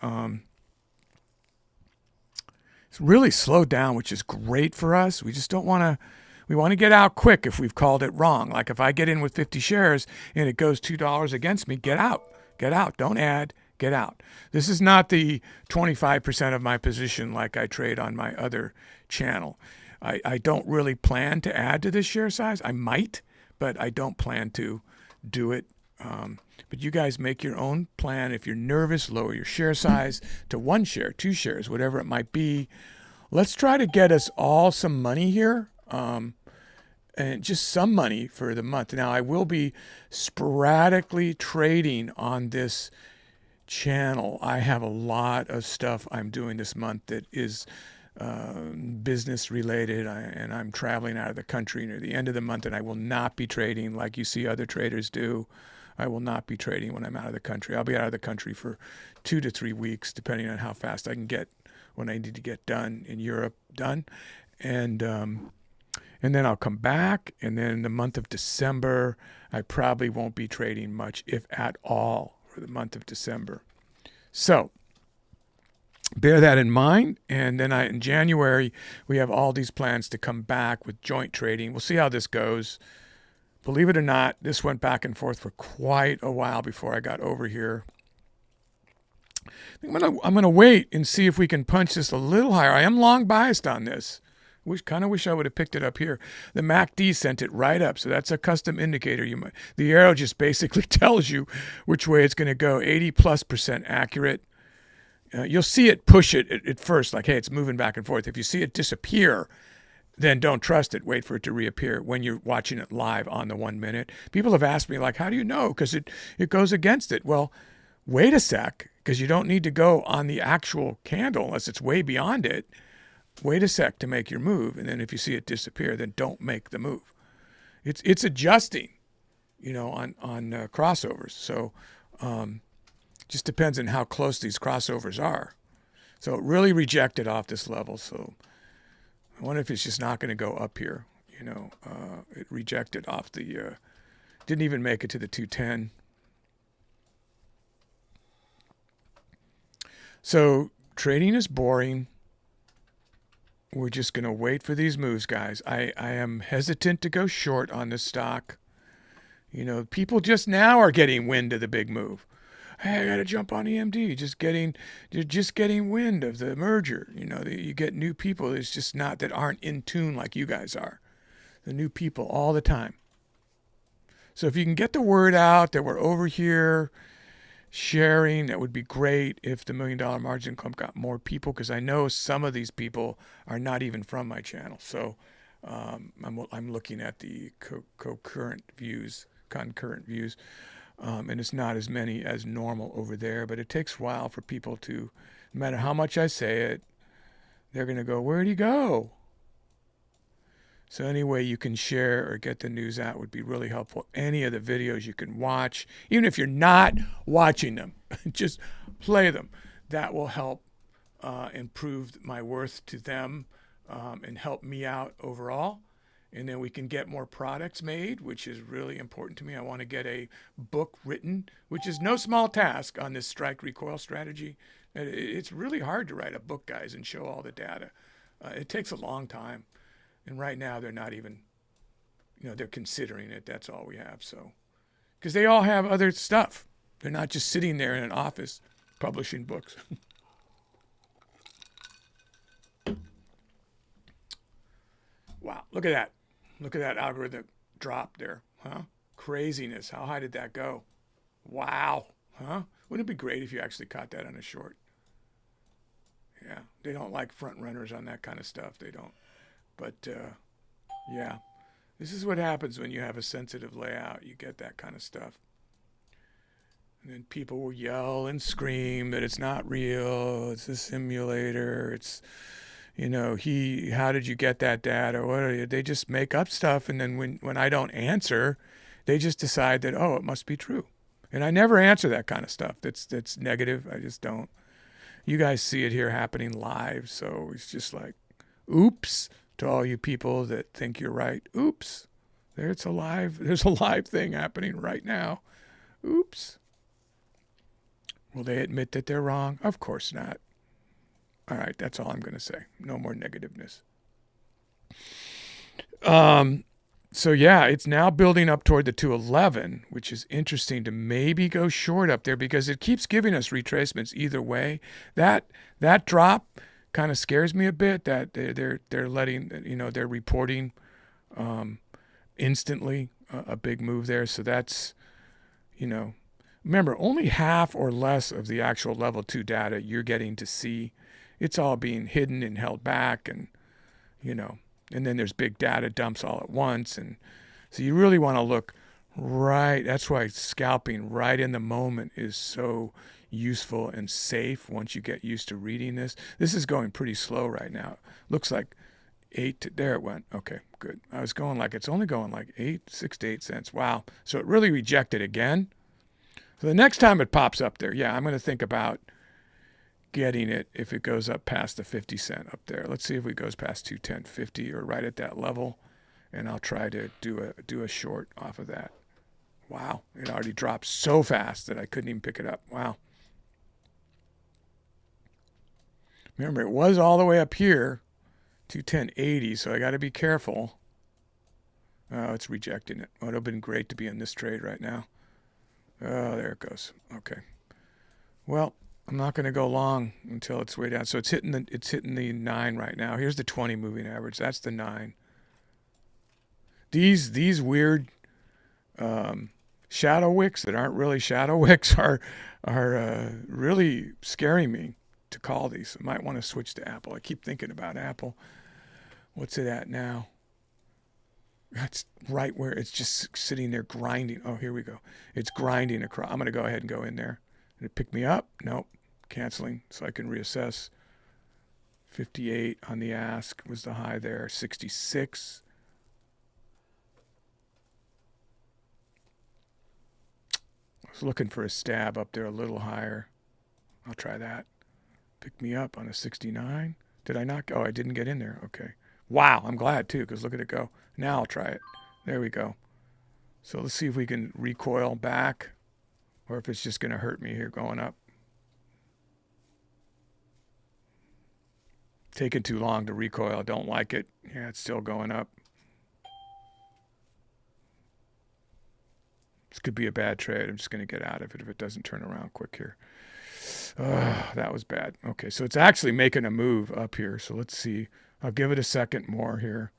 It's really slowed down, which is great for us. We just don't want to. We want to get out quick if we've called it wrong. Like if I get in with 50 shares and it goes $2 against me, get out. Get out. Don't add. Get out. This is not the 25% of my position like I trade on my other channel. I don't really plan to add to this share size. I might, but I don't plan to do it. But you guys make your own plan. If you're nervous, lower your share size to 1 share, 2 shares, whatever it might be. Let's try to get us all some money here. And just some money for the month. Now, I will be sporadically trading on this channel. I have a lot of stuff I'm doing this month that is business related, and I'm traveling out of the country near the end of the month, and I will not be trading like you see other traders do. I will not be trading when I'm out of the country. I'll be out of the country for 2 to 3 weeks, depending on how fast I can get what I need to get done in Europe done. And then I'll come back. And then in the month of December, I probably won't be trading much, if at all, for the month of December. So bear that in mind. And then in January, we have all these plans to come back with joint trading. We'll see how this goes. Believe it or not, this went back and forth for quite a while before I got over here. I'm gonna wait and see if we can punch this a little higher. I am long biased on this. Kind of wish I would have picked it up here. The MACD sent it right up, so that's a custom indicator. The arrow just basically tells you which way it's going to go. 80+% accurate. You'll see it push it at first, like, hey, it's moving back and forth. If you see it disappear, then don't trust it. Wait for it to reappear when you're watching it live on the 1 minute. People have asked me, like, how do you know? Because it goes against it. Well, wait a sec, because you don't need to go on the actual candle unless it's way beyond it. Wait a sec to make your move, and then if you see it disappear, then don't make the move. It's adjusting, on crossovers. So just depends on how close these crossovers are. So it really rejected off this level. So I wonder if it's just not going to go up here. It rejected off the, didn't even make it to the 210. So trading is boring. We're just going to wait for these moves, guys. I am hesitant to go short on this stock. People just now are getting wind of the big move. Hey, I got to jump on EMD. You're just getting wind of the merger. You get new people. It's just not that aren't in tune like you guys are. The new people all the time. So if you can get the word out that we're over here sharing, that would be great. If the $1 Million Margin Club got more people, because I know some of these people are not even from my channel. So I'm looking at the concurrent views, and it's not as many as normal over there. But it takes a while for people to, no matter how much I say it, they're going to go, where'd he go? So any way you can share or get the news out would be really helpful. Any of the videos you can watch, even if you're not watching them, just play them. That will help improve my worth to them and help me out overall. And then we can get more products made, which is really important to me. I want to get a book written, which is no small task on this strike recoil strategy. It's really hard to write a book, guys, and show all the data. It takes a long time. And right now they're not even, they're considering it. That's all we have. So, because they all have other stuff. They're not just sitting there in an office publishing books. Wow. Look at that. Look at that algorithm drop there. Huh? Craziness. How high did that go? Wow. Huh? Wouldn't it be great if you actually caught that on a short? Yeah. They don't like front runners on that kind of stuff. They don't. But, yeah, this is what happens when you have a sensitive layout. You get that kind of stuff. And then people will yell and scream that it's not real. It's a simulator. It's, how did you get that data? What are you? They just make up stuff. And then when I don't answer, they just decide that, oh, it must be true. And I never answer that kind of stuff. That's negative. I just don't. You guys see it here happening live. So it's just like, oops. To all you people that think you're right, oops, there's a live thing happening right now. Oops. Will they admit that they're wrong? Of course not. All right, that's all I'm going to say. No more negativeness. So yeah, it's now building up toward the 211, which is interesting to maybe go short up there because it keeps giving us retracements either way. That drop kind of scares me a bit, that they're letting, they're reporting instantly a big move there. So that's, remember, only half or less of the actual level 2 data you're getting to see. It's all being hidden and held back, and and then there's big data dumps all at once. And so you really want to look right. That's why scalping right in the moment is so useful and safe once you get used to reading this. This is going pretty slow right now. Looks like 8 there it went. Okay, good. I was going like it's only going like 6 to 8 cents. Wow. So it really rejected again. So the next time it pops up there, yeah, I'm going to think about getting it if it goes up past the 50 cent up there. Let's see if it goes past 210.50 or right at that level, and I'll try to do a short off of that. Wow, it already dropped so fast that I couldn't even pick it up. Wow. Remember, it was all the way up here, 210.80, so I got to be careful. Oh, it's rejecting it. Oh, it would have been great to be in this trade right now. Oh, there it goes. Okay. Well, I'm not going to go long until it's way down. So it's hitting the 9 right now. Here's the 20 moving average. That's the 9. These weird shadow wicks that aren't really shadow wicks are really scaring me to call these. I might want to switch to Apple. I keep thinking about Apple. What's it at now? That's right where it's just sitting there grinding. Oh, here we go. It's grinding across. I'm going to go ahead and go in there. Did it pick me up? Nope. Canceling so I can reassess. 58 on the ask was the high there. 66. I was looking for a stab up there a little higher. I'll try that. Pick me up on a 69. Did I not? Oh, I didn't get in there. Okay. Wow, I'm glad too, because look at it go. Now I'll try it. There we go. So let's see if we can recoil back or if it's just going to hurt me here going up. Taking too long to recoil. I don't like it. Yeah, it's still going up. This could be a bad trade. I'm just going to get out of it if it doesn't turn around quick here. That was bad. Okay, so it's actually making a move up here. So let's see. I'll give it a second more here.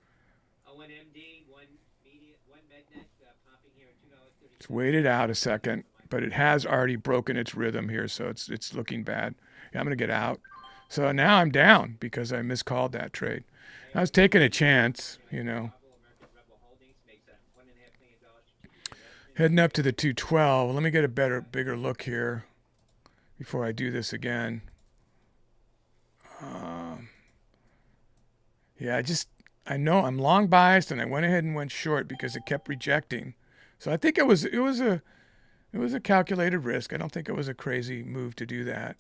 It's waited out a second, but it has already broken its rhythm here, so it's looking bad. Yeah, I'm going to get out. So now I'm down because I miscalled that trade. I was taking a chance, you know. Heading up to the 212. Let me get a bigger look here before I do this again. Yeah, I know I'm long biased, and I went ahead and went short because it kept rejecting. So I think it was a calculated risk. I don't think it was a crazy move to do that.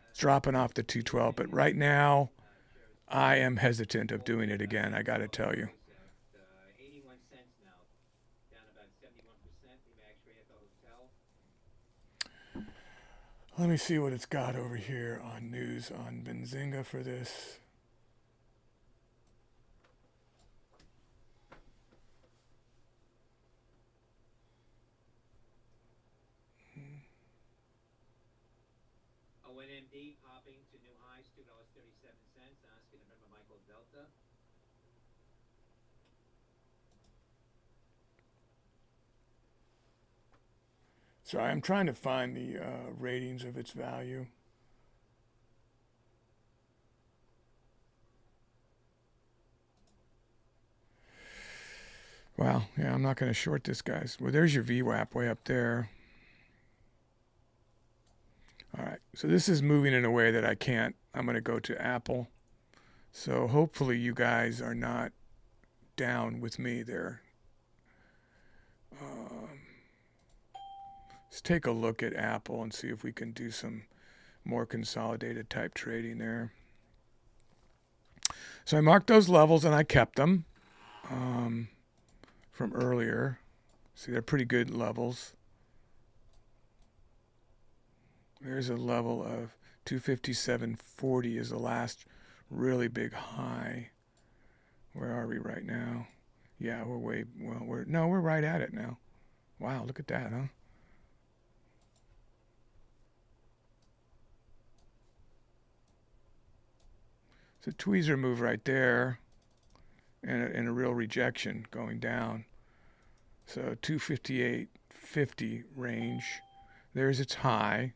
It's dropping off the 212, but right now I am hesitant of doing it again. I got to tell you. Let me see what it's got over here on news on Benzinga for this. ONMD popping to new highs, $2.37. Asking to remember Michael Delta. Sorry, I'm trying to find the ratings of its value. Wow, yeah, I'm not going to short this, guys. Well, there's your VWAP way up there. All right, so this is moving in a way that I can't. I'm going to go to Apple. So hopefully you guys are not down with me there. Let's take a look at Apple and see if we can do some more consolidated type trading there. So I marked those levels and I kept them from earlier. See, they're pretty good levels. There's a level of 257.40 is the last really big high. Where are we right now? Yeah, we're right at it now. Wow, look at that, huh? It's a tweezer move right there and a real rejection going down. So 258.50 range. There's its high.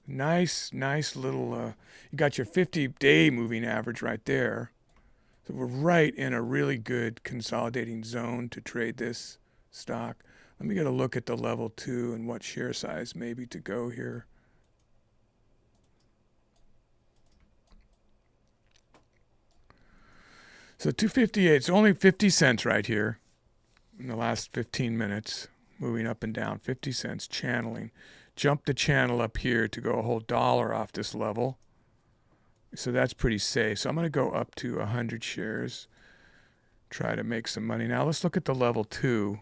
Nice little, you got your 50-day moving average right there. So we're right in a really good consolidating zone to trade this stock. Let me get a look at the level 2 and what share size maybe to go here. So 258, it's only 50 cents right here in the last 15 minutes. moving up and down 50 cents, channeling. Jump the channel up here to go a whole dollar off this level. So that's pretty safe. So I'm going to go up to 100 shares, try to make some money. Now let's look at the level 2.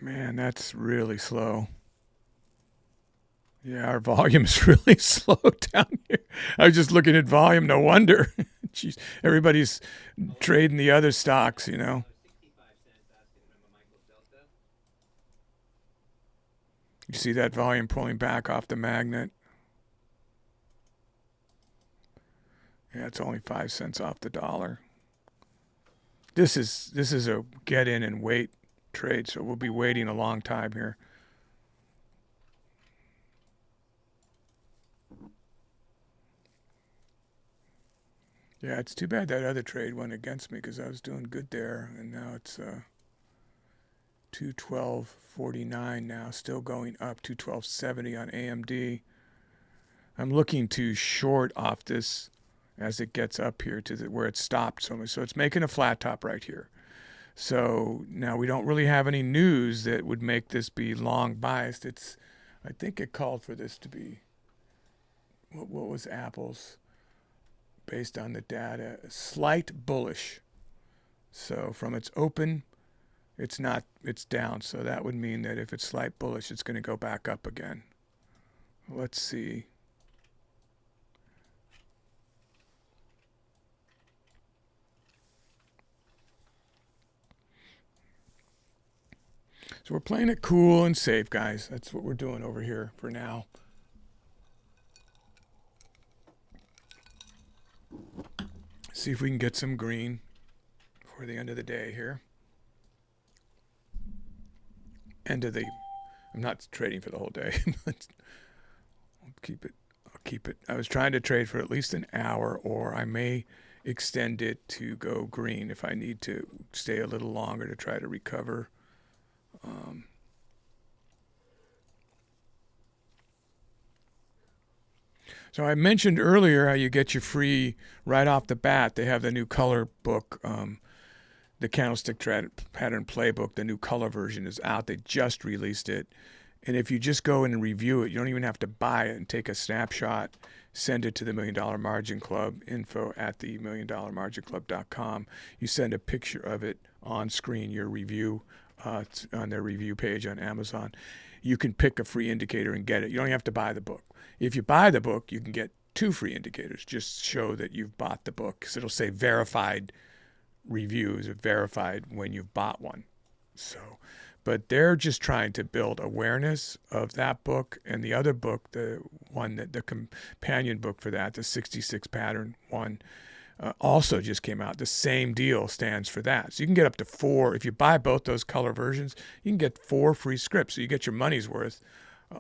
Man, that's really slow. Yeah, our volume's really slow down here. I was just looking at volume. No wonder. Jeez, everybody's trading the other stocks, you know. 65 cents asking to remember Michael Delta. You see that volume pulling back off the magnet. Yeah, it's only 5 cents off the dollar. This is a get in and wait trade, so we'll be waiting a long time here. Yeah, it's too bad that other trade went against me because I was doing good there, and now it's 212.49 now, still going up, 212.70 on AMD. I'm looking to short off this as it gets up here to where it stopped. So it's making a flat top right here. So now we don't really have any news that would make this be long biased. I think it called for this to be, what was Apple's? Based on the data, slight bullish. So from its open, it's down. So that would mean that if it's slight bullish, it's going to go back up again. Let's see. So we're playing it cool and safe, guys. That's what we're doing over here for now. See if we can get some green before the end of the day here. I'm not trading for the whole day. I'll keep it. I was trying to trade for at least an hour, or I may extend it to go green if I need to stay a little longer to try to recover. So I mentioned earlier how you get your free right off the bat. They have the new color book, the Candlestick Pattern Playbook. The new color version is out. They just released it. And if you just go in and review it, you don't even have to buy it, and take a snapshot, send it to the $1 Million Margin Club, info at the $1millionmarginclub.com. You send a picture of it on screen, your review, on their review page on Amazon. You can pick a free indicator and get it. You don't have to buy the book. If you buy the book, you can get 2 free indicators. Just show that you've bought the book, because it'll say verified reviews, verified when you've bought one. So, but they're just trying to build awareness of that book, and the other book, the companion book for that, the 66 pattern one, also just came out. The same deal stands for that. So you can get up to 4. If you buy both those color versions, you can get 4 free scripts. So you get your money's worth,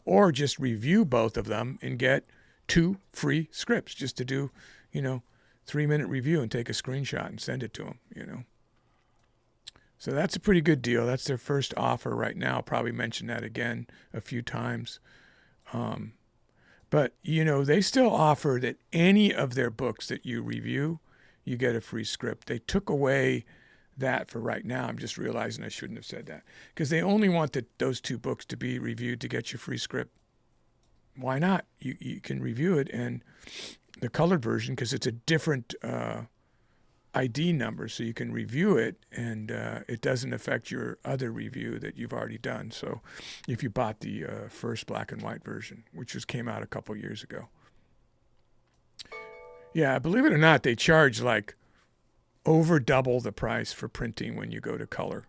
or just review both of them and get 2 free scripts just to do, 3-minute review and take a screenshot and send it to them, So that's a pretty good deal. That's their first offer right now. I'll probably mention that again a few times. But, they still offer that any of their books that you review, you get a free script. They took away that for right now. I'm just realizing I shouldn't have said that, because they only want those 2 books to be reviewed to get your free script. Why not? You can review it, and the colored version, because it's a different ID number, so you can review it, and it doesn't affect your other review that you've already done. So if you bought the first black and white version, which came out a couple years ago. Yeah, believe it or not, they charge like over double the price for printing when you go to color,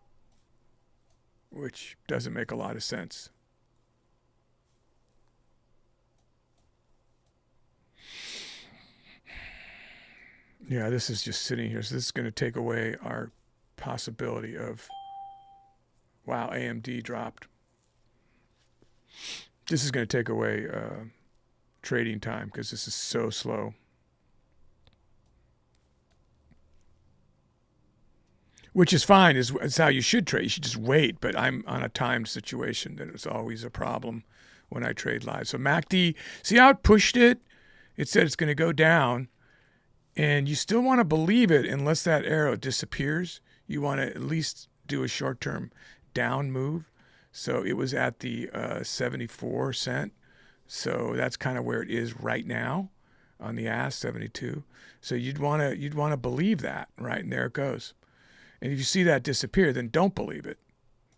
which doesn't make a lot of sense. Yeah, this is just sitting here. So this is going to take away our possibility of, wow, AMD dropped. This is going to take away trading time, because this is so slow. Which is fine. It's how you should trade. You should just wait. But I'm on a timed situation. That is always a problem when I trade live. So MACD, see how it pushed it? It said it's going to go down. And you still want to believe it unless that arrow disappears. You want to at least do a short-term down move. So it was at the 74 cent. So that's kind of where it is right now on the ask 72. So you'd want to believe that, right? And there it goes. And if you see that disappear, then don't believe it.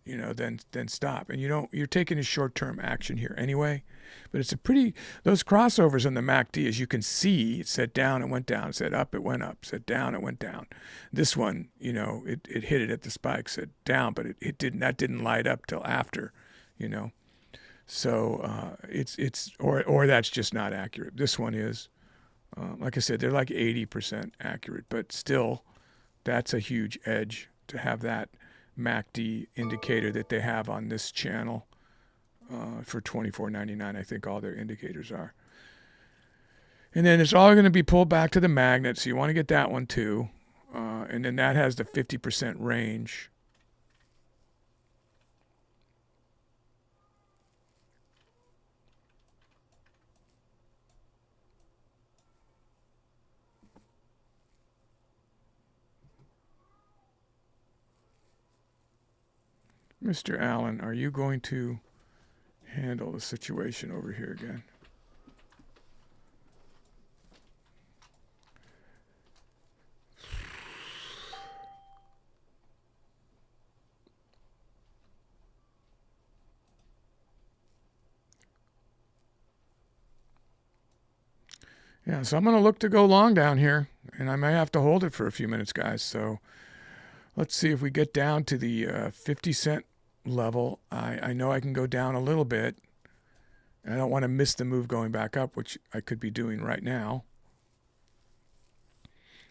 Then stop. And you're taking a short-term action here anyway. But it's those crossovers on the MACD, as you can see, it said down, it went down, it said up, it went up, said down, it went down. This one, it hit it at the spike, said down, but that didn't light up till after, So or that's just not accurate. This one is, like I said, they're like 80% accurate, but still, that's a huge edge to have that MACD indicator that they have on this channel for $24.99. I think all their indicators are. And then it's all going to be pulled back to the magnet, so you want to get that one too. And then that has the 50% range. Mr. Allen, are you going to handle the situation over here again? Yeah, so I'm going to look to go long down here, and I may have to hold it for a few minutes, guys. So let's see if we get down to the 50 cent level. I know I can go down a little bit. I don't want to miss the move going back up, which I could be doing right now.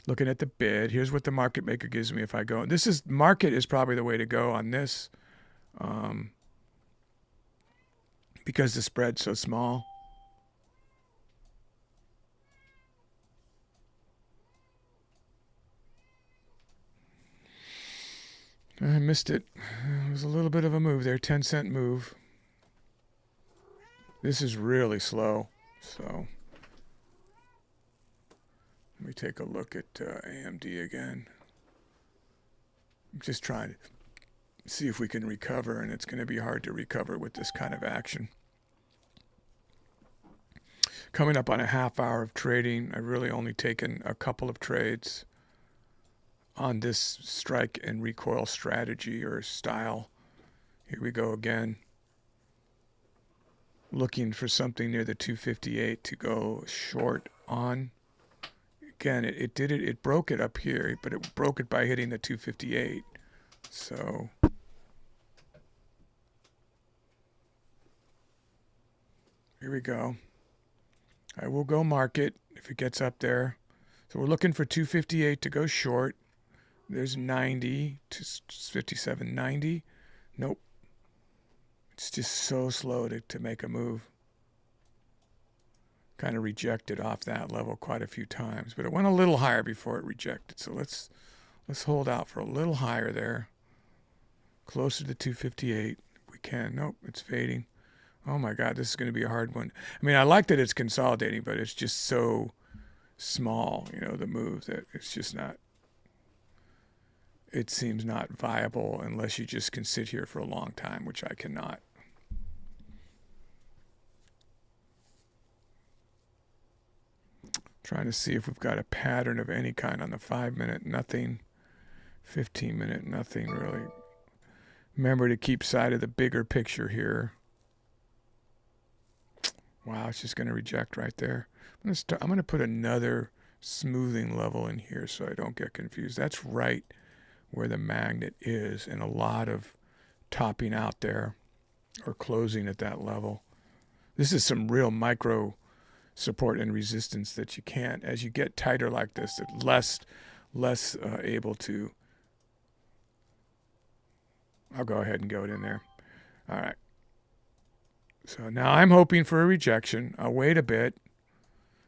Looking at the bid, here's what the market maker gives me if I go. Market is probably the way to go on this, because the spread's so small. I missed it. It was a little bit of a move there, 10-cent move. This is really slow, so let me take a look at AMD again. I'm just trying to see if we can recover, and it's going to be hard to recover with this kind of action. Coming up on a half hour of trading, I've really only taken a couple of trades on this strike and recoil strategy or style. Here we go again. Looking for something near the 258 to go short on. Again, it broke it up here, but it broke it by hitting the 258. So here we go. I will go market if it gets up there. So we're looking for 258 to go short. There's 90 to 57.90. Nope. It's just so slow to make a move. Kind of rejected off that level quite a few times, but it went a little higher before it rejected. So let's hold out for a little higher there. Closer to 258 if we can. Nope, it's fading. Oh my God, this is going to be a hard one. I mean, I like that it's consolidating, but it's just so small, the move, that it's just not. It seems not viable unless you just can sit here for a long time, which I cannot. Trying to see if we've got a pattern of any kind on the 5-minute, nothing. 15-minute, nothing really. Remember to keep sight of the bigger picture here. Wow, it's just going to reject right there. I'm going to put another smoothing level in here so I don't get confused. That's right where the magnet is, and a lot of topping out there or closing at that level. This is some real micro support and resistance that you can't, as you get tighter like this, less able to. I'll go ahead and go it in there. All right. So now I'm hoping for a rejection. I'll wait a bit,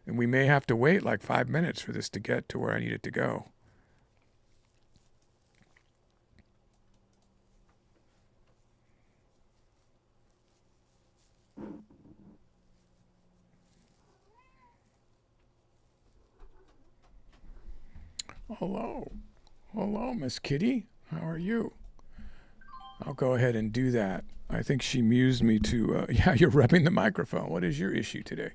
and we may have to wait like 5 minutes for this to get to where I need it to go. Hello. Hello, Miss Kitty. How are you? I'll go ahead and do that. I think she mused me to, yeah, you're rubbing the microphone. What is your issue today?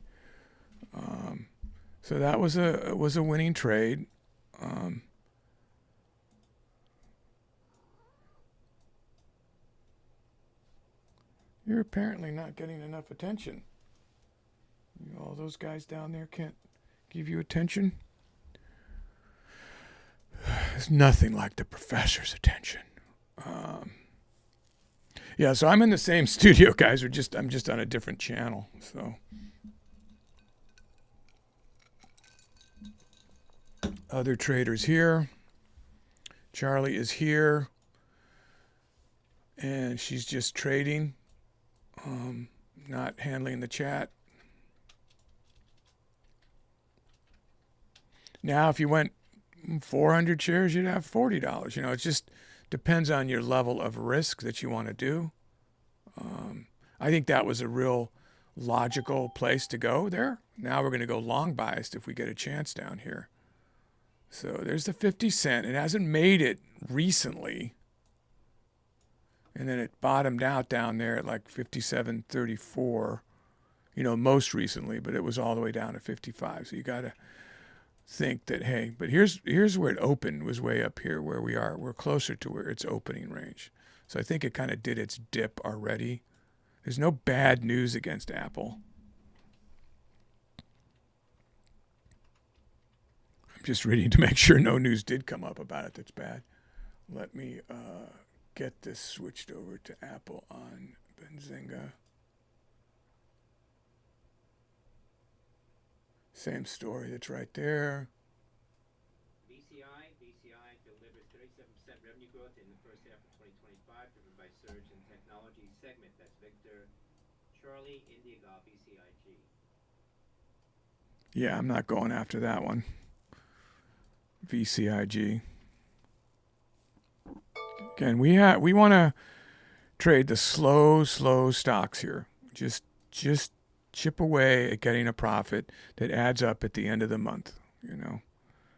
So that was a winning trade. You're apparently not getting enough attention. All those guys down there can't give you attention. It's nothing like the professor's attention. Yeah, so I'm in the same studio, guys. I'm just on a different channel. So other traders here. Charlie is here, and she's just trading, not handling the chat. Now, if you went 400 shares, you'd have $40. You know, it just depends on your level of risk that you want to do. I think that was a real logical place to go there. Now we're going to go long biased if we get a chance down here. So there's the 50 cent. It hasn't made it recently. And then it bottomed out down there at like 57.34, you know, most recently, but it was all the way down to 55. So you got to think that, hey, but here's where it opened, was way up here where we are. We're closer to where its opening range. So I think it kind of did its dip already. There's no bad news against Apple. I'm just reading to make sure no news did come up about it that's bad. Let me get this switched over to Apple on Benzinga. Same story, that's right there. BCI delivers 37% revenue growth in the first half of 2025, driven by surge in technology segment. That's Victor, Charlie, India Golf, BCIG. Yeah, I'm not going after that one. VCIG. Again, we want to trade the slow stocks here. Just chip away at getting a profit that adds up at the end of the month, you know,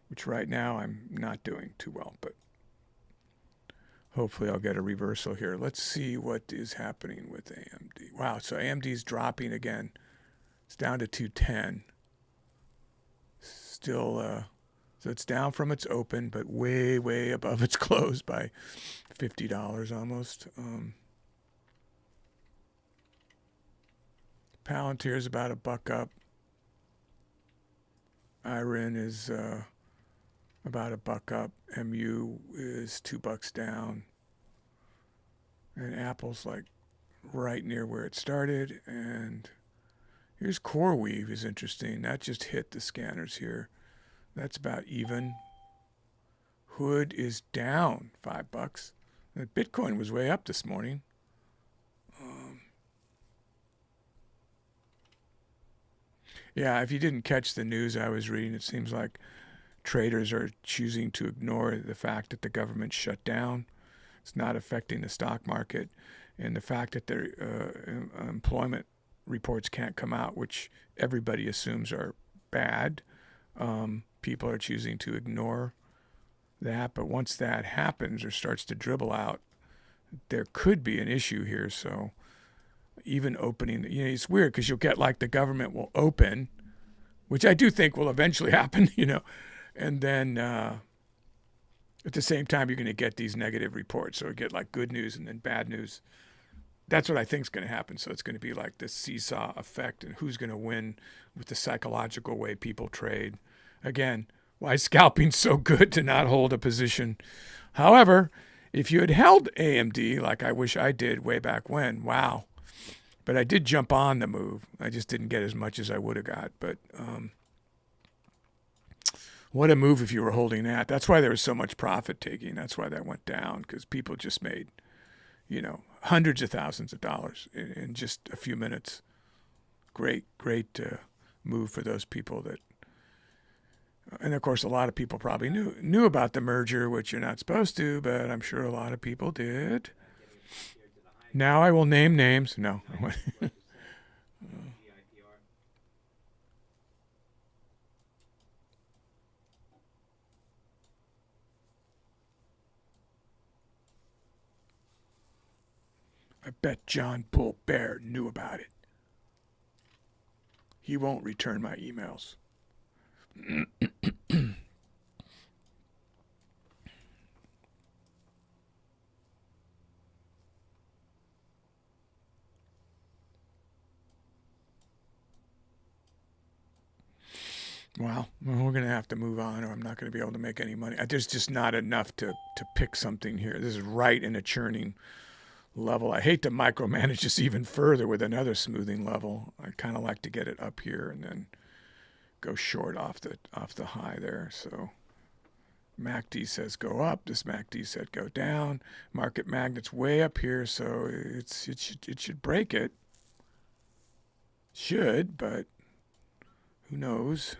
which right now I'm not doing too well, but hopefully I'll get a reversal here. Let's see what is happening with AMD. Wow, so AMD is dropping again. It's down to 210. Still, so it's down from its open, but way above its close by $50 almost. Palantir is about $1 up. IRIN is about $1 up. MU is $2 down. And Apple's like right near where it started. And here's CoreWeave is interesting. That just hit the scanners here. That's about even. Hood is down $5. Bitcoin was way up this morning. Yeah, if you didn't catch the news I was reading, it seems like traders are choosing to ignore the fact that the government shut down. It's not affecting the stock market. And the fact that their employment reports can't come out, which everybody assumes are bad, people are choosing to ignore that. But once that happens or starts to dribble out, there could be an issue here. So even opening, you know, it's weird because you'll get like the government will open, which I do think will eventually happen, you know, and then at the same time you're going to get these negative reports. So you get like good news and then bad news. That's what I think is going to happen. So it's going to be like this seesaw effect, and who's going to win with the psychological way people trade. Again, why is scalping so good to not hold a position? However, if you had held AMD like I wish I did way back when, wow. But I did jump on the move. I just didn't get as much as I would have got. But what a move if you were holding that. That's why there was so much profit taking. That's why that went down, because people just made, you know, hundreds of thousands of dollars in just a few minutes. Great move for those people that. And of course, a lot of people probably knew about the merger, which you're not supposed to, but I'm sure a lot of people did. Now I will name names. No. I bet John Bull Bear knew about it. He won't return my emails. Well, we're going to have to move on, or I'm not going to be able to make any money. There's just not enough to pick something here. This is right in a churning level. I hate to micromanage this even further with another smoothing level. I kind of like to get it up here and then go short off the high there. So MACD says go up. This MACD said go down. Market magnet's way up here, so it should break it. Should, but who knows?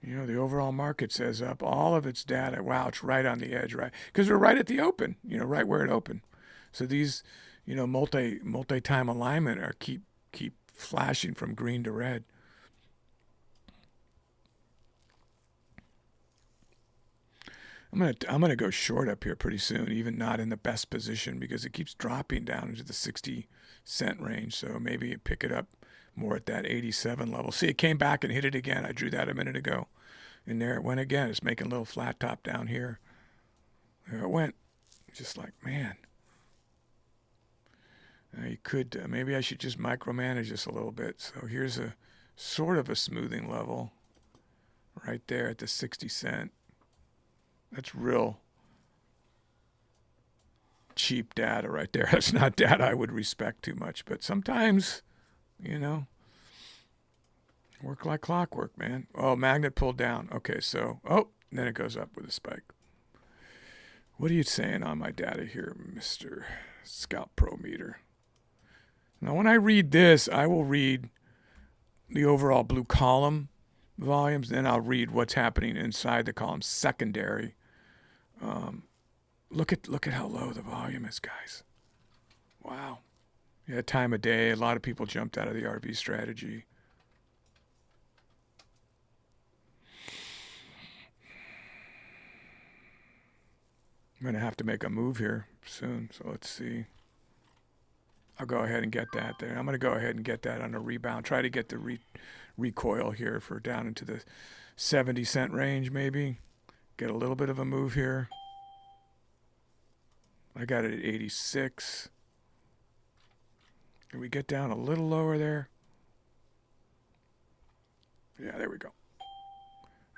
You know, the overall market says up. All of its data, wow, it's right on the edge, right? Because we're right at the open, you know, right where it opened. So these, you know, multi-time alignment are keep flashing from green to red. I'm gonna go short up here pretty soon, even not in the best position, because it keeps dropping down into the 60-cent range. So maybe pick it up more at that 87 level. See, it came back and hit it again. I drew that a minute ago. And there it went again. It's making a little flat top down here. There it went. Just like, man. You could, maybe I should just micromanage this a little bit. So here's a sort of a smoothing level right there at the 60 cent. That's real cheap data right there. That's not data I would respect too much. But sometimes, you know, work like clockwork, man. Oh, magnet pulled down. Okay, so, then it goes up with a spike. What are you saying on my data here, Mr. Scalp Pro Meter? Now, when I read this, I will read the overall blue column volumes, then I'll read what's happening inside the column secondary. Look at how low the volume is, guys. Wow. Yeah, time of day. A lot of people jumped out of the RV strategy. I'm going to have to make a move here soon, so let's see. I'll go ahead and get that there. I'm going to go ahead and get that on a rebound. Try to get the recoil here for down into the 70-cent range maybe. Get a little bit of a move here. I got it at 86. Can we get down a little lower there? Yeah, there we go.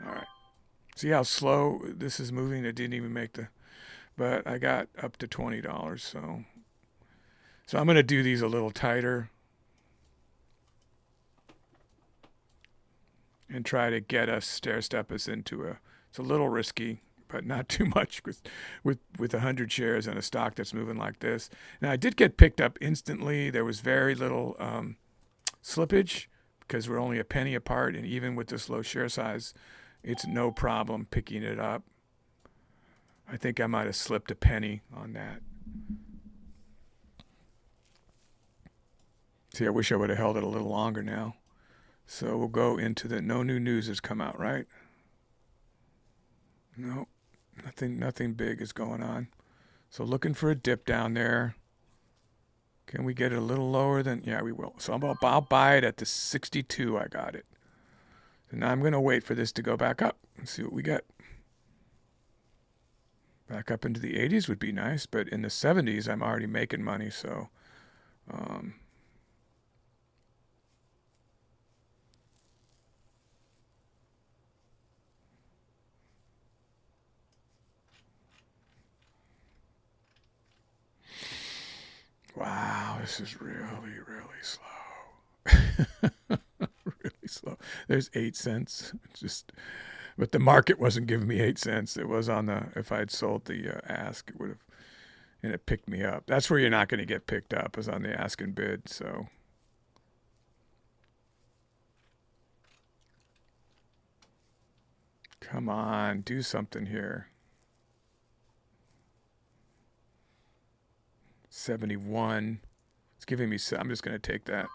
All right. See how slow this is moving? It didn't even make the... But I got up to $20, so I'm going to do these a little tighter and try to get us, stair-step us into a... It's a little risky, but not too much with 100 shares and a stock that's moving like this. Now, I did get picked up instantly. There was very little slippage because we're only a penny apart, and even with this low share size, it's no problem picking it up. I think I might have slipped a penny on that. See, I wish I would have held it a little longer now. So we'll go into the no new news has come out, right? No, nothing big is going on. So looking for a dip down there. Can we get it a little lower than? Yeah, we will. So I'll buy it at the 62. I got it. So now I'm going to wait for this to go back up and see what we get. Back up into the 80s would be nice, but in the 70s, I'm already making money, so... Wow, this is really, really slow. Really slow. There's 8 cents. Just... But the market wasn't giving me 8 cents. It was on the, if I had sold the ask, it would have, and it picked me up. That's where you're not going to get picked up, is on the ask and bid. So come on, do something here. 71. It's giving me, I'm just going to take that.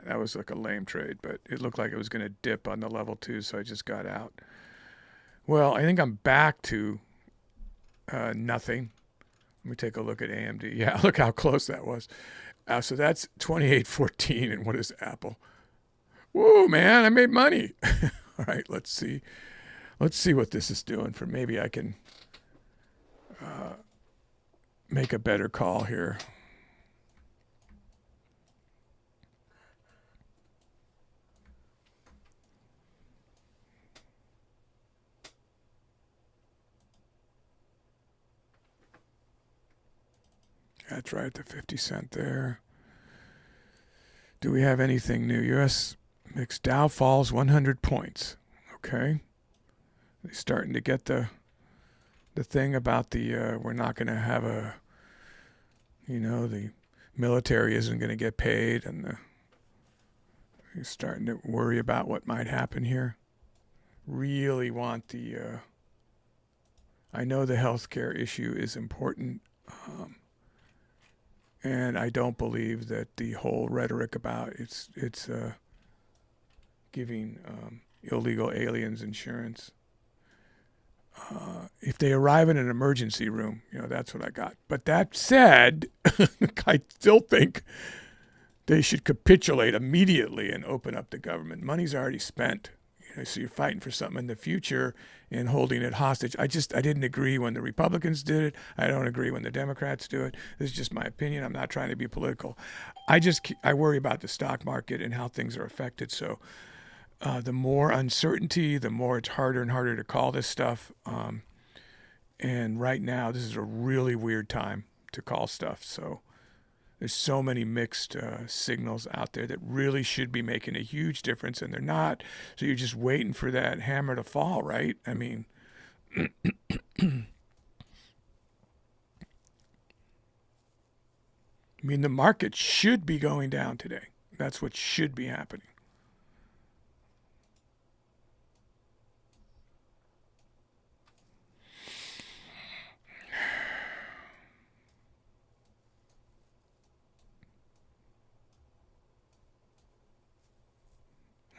That was like a lame trade, but it looked like it was going to dip on the level 2, so I just got out. Well, I think I'm back to nothing. Let me take a look at AMD. Yeah, look how close that was. So that's 28.14. And what is Apple? Whoa, man, I made money. All right, let's see. Let's see what this is doing for maybe I can make a better call here. That's right, the 50 cent there. Do we have anything new? U.S. mixed Dow falls 100 points. Okay. They're starting to get the thing about the we're not going to have a, the military isn't going to get paid, and you're starting to worry about what might happen here. Really want the, I know the healthcare issue is important, and I don't believe that the whole rhetoric about it's giving illegal aliens insurance. If they arrive in an emergency room, that's what I got. But that said, I still think they should capitulate immediately and open up the government. Money's already spent. So you're fighting for something in the future and holding it hostage. I didn't agree when the Republicans did it. I don't agree when the Democrats do it. This is just my opinion. I'm not trying to be political. I worry about the stock market and how things are affected. So the more uncertainty, the more it's harder and harder to call this stuff. And right now, this is a really weird time to call stuff. So there's so many mixed signals out there that really should be making a huge difference, and they're not. So you're just waiting for that hammer to fall, right? I mean, the market should be going down today. That's what should be happening.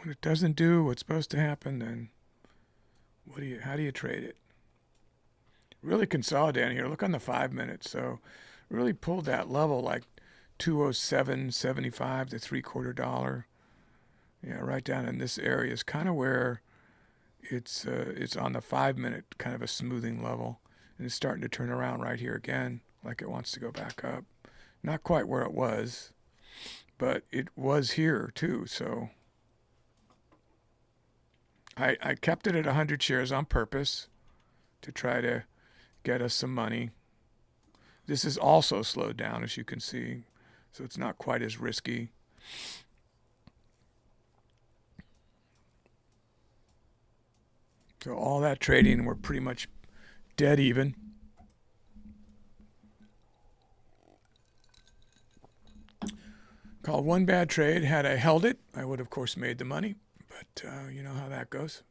When it doesn't do what's supposed to happen, then how do you trade it? Really consolidating here. Look on the 5 minutes. So really pulled that level like 207.75 to $0.75. Yeah, right down in this area is kind of where it's on the 5 minute, kind of a smoothing level, and it's starting to turn around right here again, like it wants to go back up. Not quite where it was, but it was here too. So I kept it at 100 shares on purpose to try to get us some money. This is also slowed down, as you can see, so it's not quite as risky. So all that trading, we're pretty much dead even. Called one bad trade. Had I held it, I would, of course, made the money. But you know how that goes.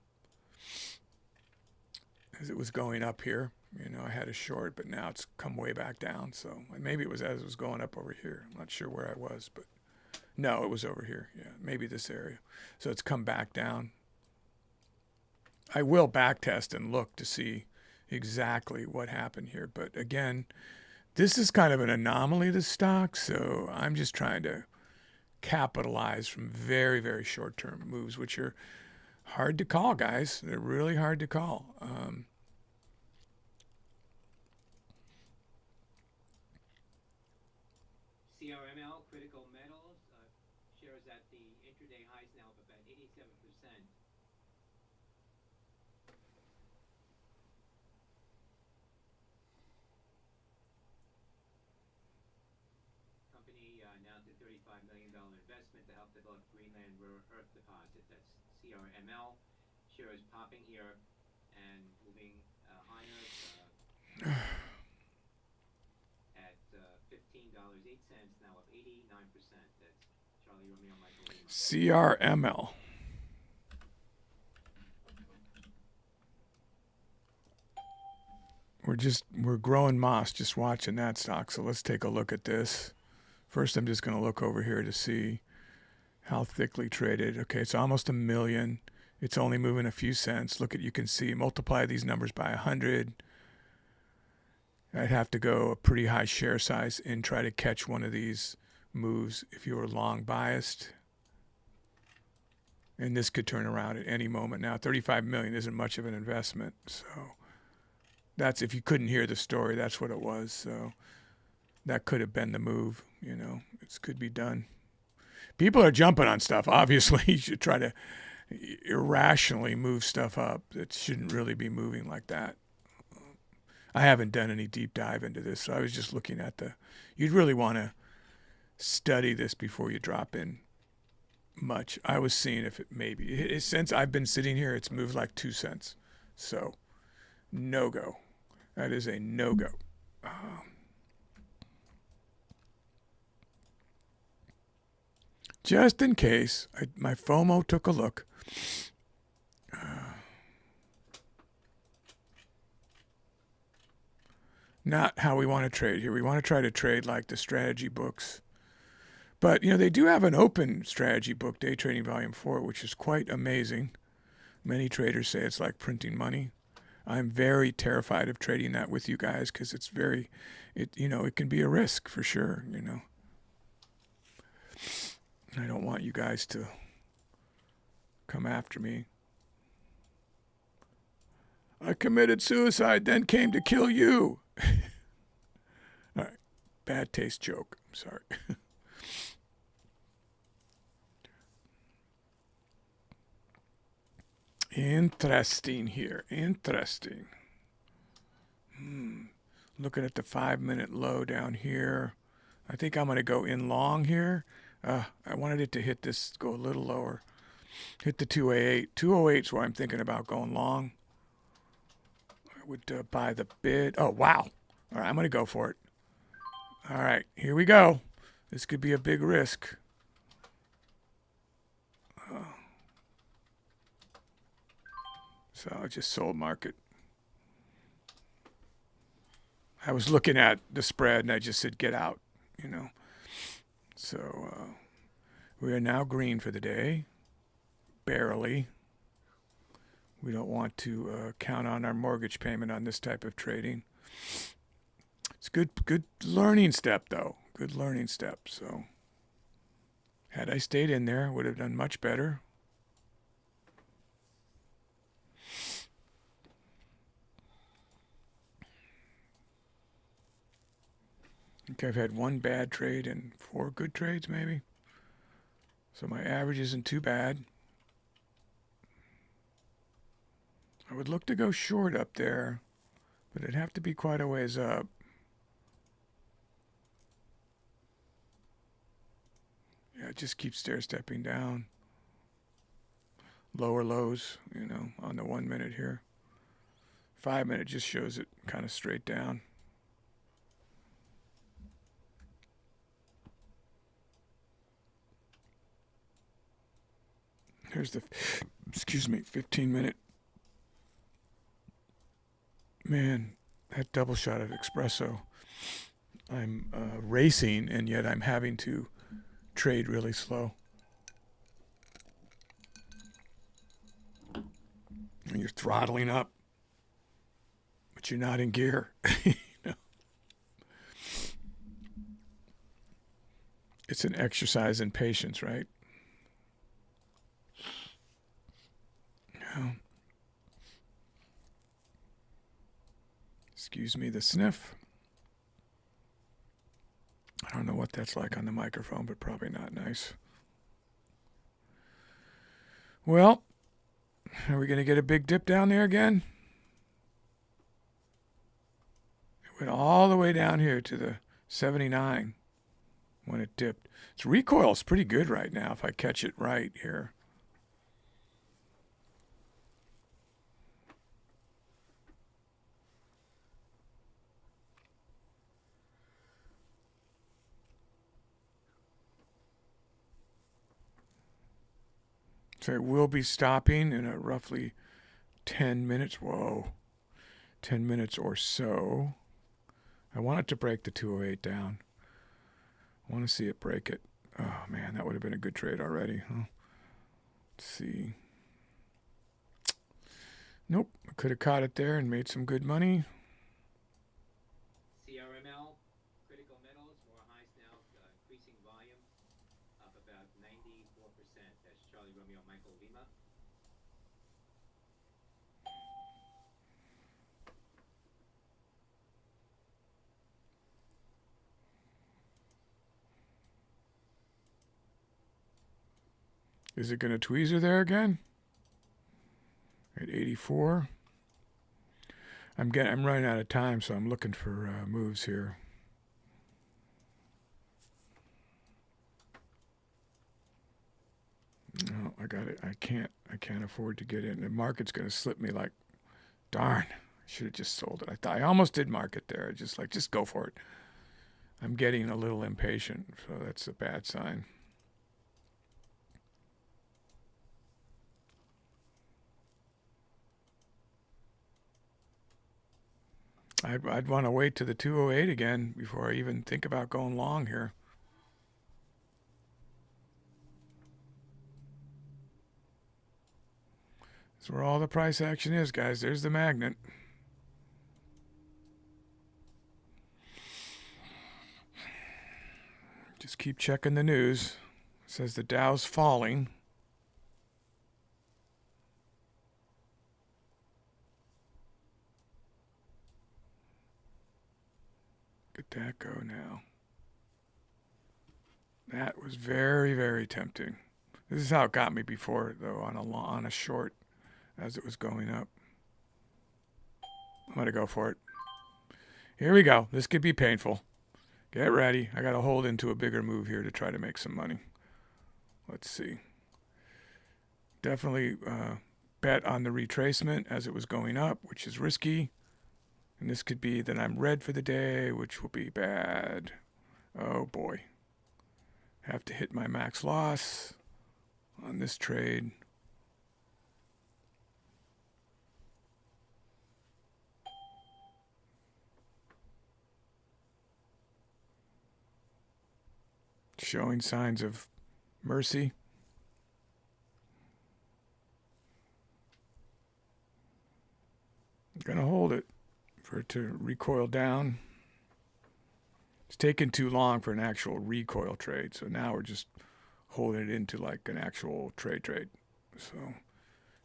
As it was going up here, I had a short, but now it's come way back down. So maybe it was as it was going up over here. I'm not sure where I was, but no, it was over here. Yeah, maybe this area. So it's come back down. I will back test and look to see exactly what happened here. But again, this is kind of an anomaly, this stock. So I'm just trying to capitalize from very, very short-term moves, which are hard to call, guys. They're really hard to call. CRML, critical metals, shares at the intraday highs now of about 87%. Company announced a $35 million investment to help develop Greenland rare earth deposit. That's CRML. Shares popping here and moving higher at $15.08, now up 89%. That's Charlie Romeo Michael Lima. CRML. We're growing moss just watching that stock. So let's take a look at this. First, I'm just going to look over here to see how thickly traded. Okay, it's almost 1 million. It's only moving a few cents. Look at, you can see, multiply these numbers by 100. I'd have to go a pretty high share size and try to catch one of these moves if you were long biased. And this could turn around at any moment. Now, 35 million isn't much of an investment. So that's, if you couldn't hear the story, that's what it was. So that could have been the move. You know, it could be done. People are jumping on stuff. Obviously, you should try to irrationally move stuff up. It shouldn't really be moving like that. I haven't done any deep dive into this, so I was just looking at you'd really want to study this before you drop in much. I was seeing if it maybe, since I've been sitting here, it's moved like 2 cents. So, no go. That is a no go. Just in case, my FOMO took a look. Not how we want to trade here. We want to try to trade like the strategy books. But, you know, they do have an open strategy book, Day Trading Volume 4, which is quite amazing. Many traders say it's like printing money. I'm very terrified of trading that with you guys because it's very, you know, it can be a risk for sure, you know. I don't want you guys to come after me. I committed suicide, then came to kill you. All right. Bad taste joke. I'm sorry. Interesting here. Interesting. Looking at the 5-minute low down here. I think I'm going to go in long here. I wanted it to hit this, go a little lower. Hit the 208. 208 is where I'm thinking about going long. I would buy the bid. Oh, wow. All right, I'm going to go for it. All right, here we go. This could be a big risk. So I just sold market. I was looking at the spread and I just said, get out, you know. So we are now green for the day. Barely. We don't want to count on our mortgage payment on this type of trading. It's good learning step, though. Good learning step. So had I stayed in there, would have done much better. I think I've had one bad trade and 4 good trades, maybe. So my average isn't too bad. I would look to go short up there, but it'd have to be quite a ways up. Yeah, just keep stair-stepping down. Lower lows, you know, on the 1 minute here. 5 minute just shows it kind of straight down. Here's the, 15 minute. Man, that double shot of espresso. I'm racing, and yet I'm having to trade really slow. And you're throttling up, but you're not in gear. You know? It's an exercise in patience, right? Excuse me, the sniff. I don't know what that's like on the microphone, but probably not nice. Well, are we going to get a big dip down there again? It went all the way down here to the 79 when it dipped. Its recoil is pretty good right now if I catch it right here. So it will be stopping in a roughly 10 minutes. Whoa. 10 minutes or so. I want it to break the 208 down. I want to see it break it. Oh, man, that would have been a good trade already, huh? Let's see. Nope. I could have caught it there and made some good money. Is it going to tweezer there again? At 84. I'm running out of time, so I'm looking for moves here. No, I got it. I can't afford to get in. The market's going to slip me like, darn. I should have just sold it. I almost did market there. Just go for it. I'm getting a little impatient, so that's a bad sign. I'd want to wait to the 208 again before I even think about going long here. That's where all the price action is, guys. There's the magnet. Just keep checking the news. It says the Dow's falling. Look at that go now. That was very, very tempting. This is how it got me before, though, on a short as it was going up. I'm going to go for it. Here we go. This could be painful. Get ready. I got to hold into a bigger move here to try to make some money. Let's see. Definitely bet on the retracement as it was going up, which is risky. And this could be that I'm red for the day, which will be bad. Oh boy. Have to hit my max loss on this trade. Showing signs of mercy. I'm going to hold it for it to recoil down. It's taken too long for an actual recoil trade, so now we're just holding it into like an actual trade. So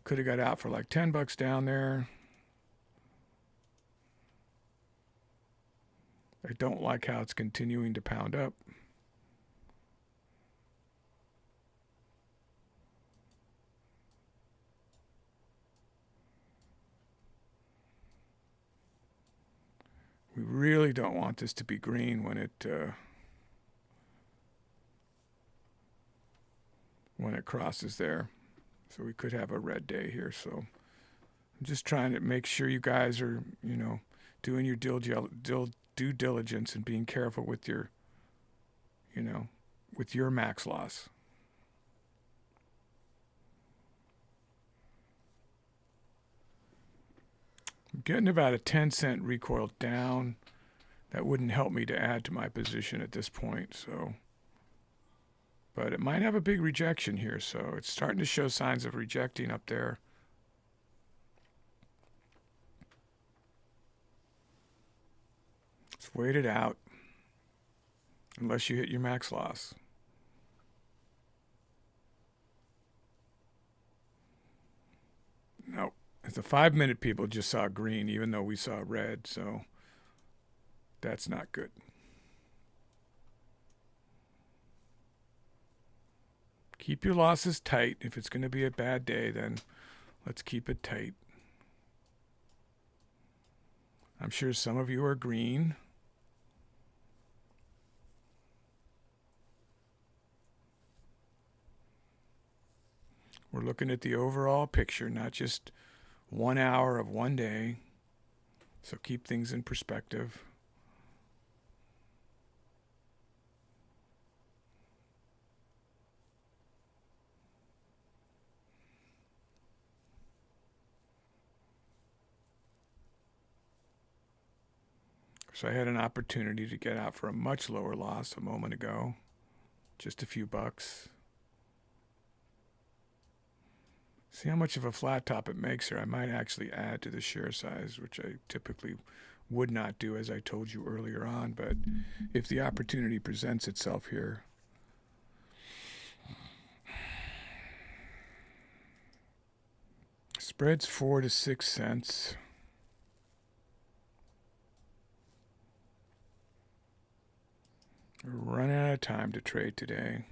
could have got out for like $10 down there. I don't like how it's continuing to pound up. We really don't want this to be green when it crosses there. So we could have a red day here. So I'm just trying to make sure you guys are, doing your due diligence and being careful with your, with your max loss. I'm getting about a 10-cent recoil down. That wouldn't help me to add to my position at this point. So, but it might have a big rejection here. So it's starting to show signs of rejecting up there. Let's wait it out. Unless you hit your max loss. Nope. The 5-minute people just saw green, even though we saw red, so that's not good. Keep your losses tight. If it's going to be a bad day, then let's keep it tight. I'm sure some of you are green. We're looking at the overall picture, not just 1 hour of one day. So keep things in perspective. So I had an opportunity to get out for a much lower loss a moment ago. Just a few bucks. See how much of a flat top it makes here. I might actually add to the share size, which I typically would not do, as I told you earlier on. But if the opportunity presents itself here, spread's 4 to 6 cents. We're running out of time to trade today.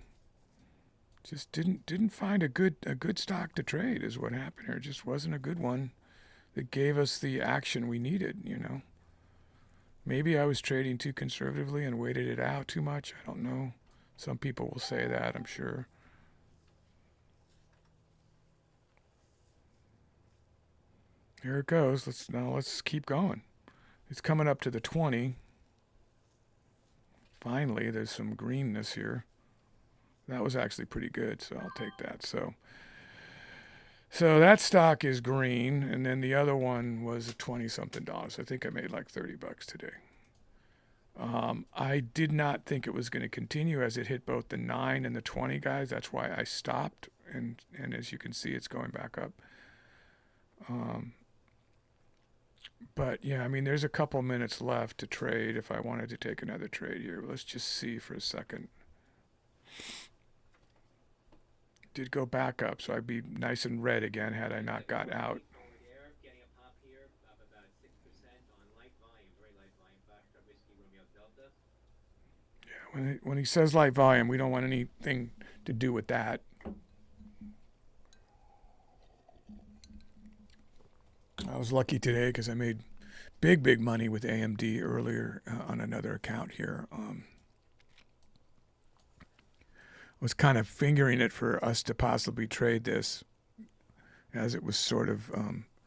Just didn't find a good stock to trade is what happened here. It just wasn't a good one that gave us the action we needed, you know. Maybe I was trading too conservatively and waited it out too much. I don't know. Some people will say that, I'm sure. Here it goes. Let's keep going. It's coming up to the 20. Finally, there's some greenness here. That was actually pretty good, so I'll take that. So that stock is green, and then the other one was $20-something. I think I made like $30 today. I did not think it was going to continue as it hit both the 9 and the 20, guys. That's why I stopped, and as you can see, it's going back up. But yeah, I mean, there's a couple minutes left to trade if I wanted to take another trade here. Let's just see for a second. Did go back up, so I'd be nice and red again had I not got out. Getting a pop here, up about 6% on light volume, very light volume, Foxtrot Whiskey Romeo Delta. Yeah, when he says light volume, we don't want anything to do with that. I was lucky today because I made big money with AMD earlier on another account here. Was kind of fingering it for us to possibly trade this as it was sort of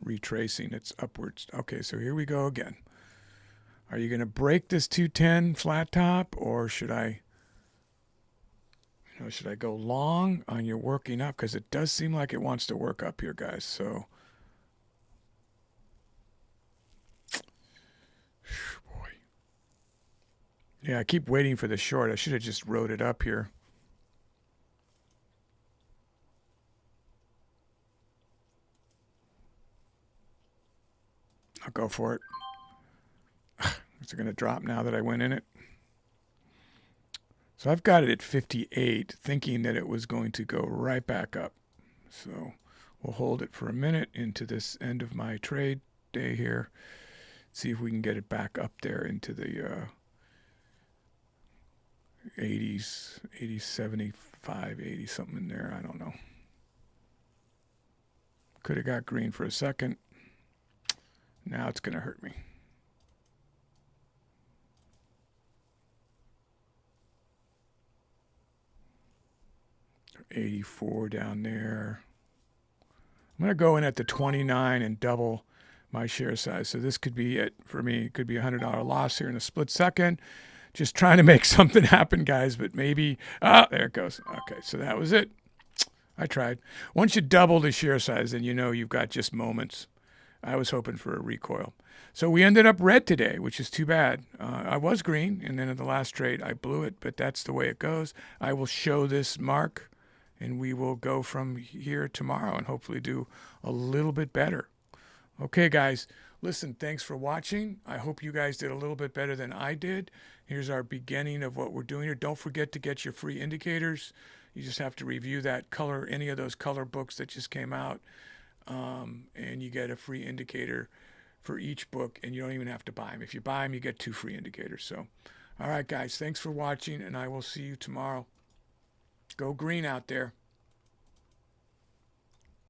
retracing its upwards. Okay, so here we go again. Are you going to break this 210 flat top, or should I go long on your working up? Because it does seem like it wants to work up here, guys. So, boy. Yeah, I keep waiting for the short. I should have just rode it up here. I'll go for it. Is it going to drop now that I went in it? So I've got it at 58, thinking that it was going to go right back up. So we'll hold it for a minute into this end of my trade day here. See if we can get it back up there into the 80s, 80, 75, 80, something in there. I don't know. Could have got green for a second. Now it's going to hurt me. $84 down there. I'm going to go in at the 29 and double my share size. So this could be it for me. It could be a $100 loss here in a split second. Just trying to make something happen, guys, but maybe, there it goes. Okay, so that was it. I tried. Once you double the share size, then you know you've got just moments. I was hoping for a recoil. So we ended up red today, which is too bad. I was green, and then in the last trade, I blew it, but that's the way it goes. I will show this mark, and we will go from here tomorrow and hopefully do a little bit better. Okay, guys, listen, thanks for watching. I hope you guys did a little bit better than I did. Here's our beginning of what we're doing here. Don't forget to get your free indicators. You just have to review that color, any of those color books that just came out. And you get a free indicator for each book, and you don't even have to buy them. If you buy them, you get 2 free indicators. So, all right, guys, thanks for watching, and I will see you tomorrow. Go green out there.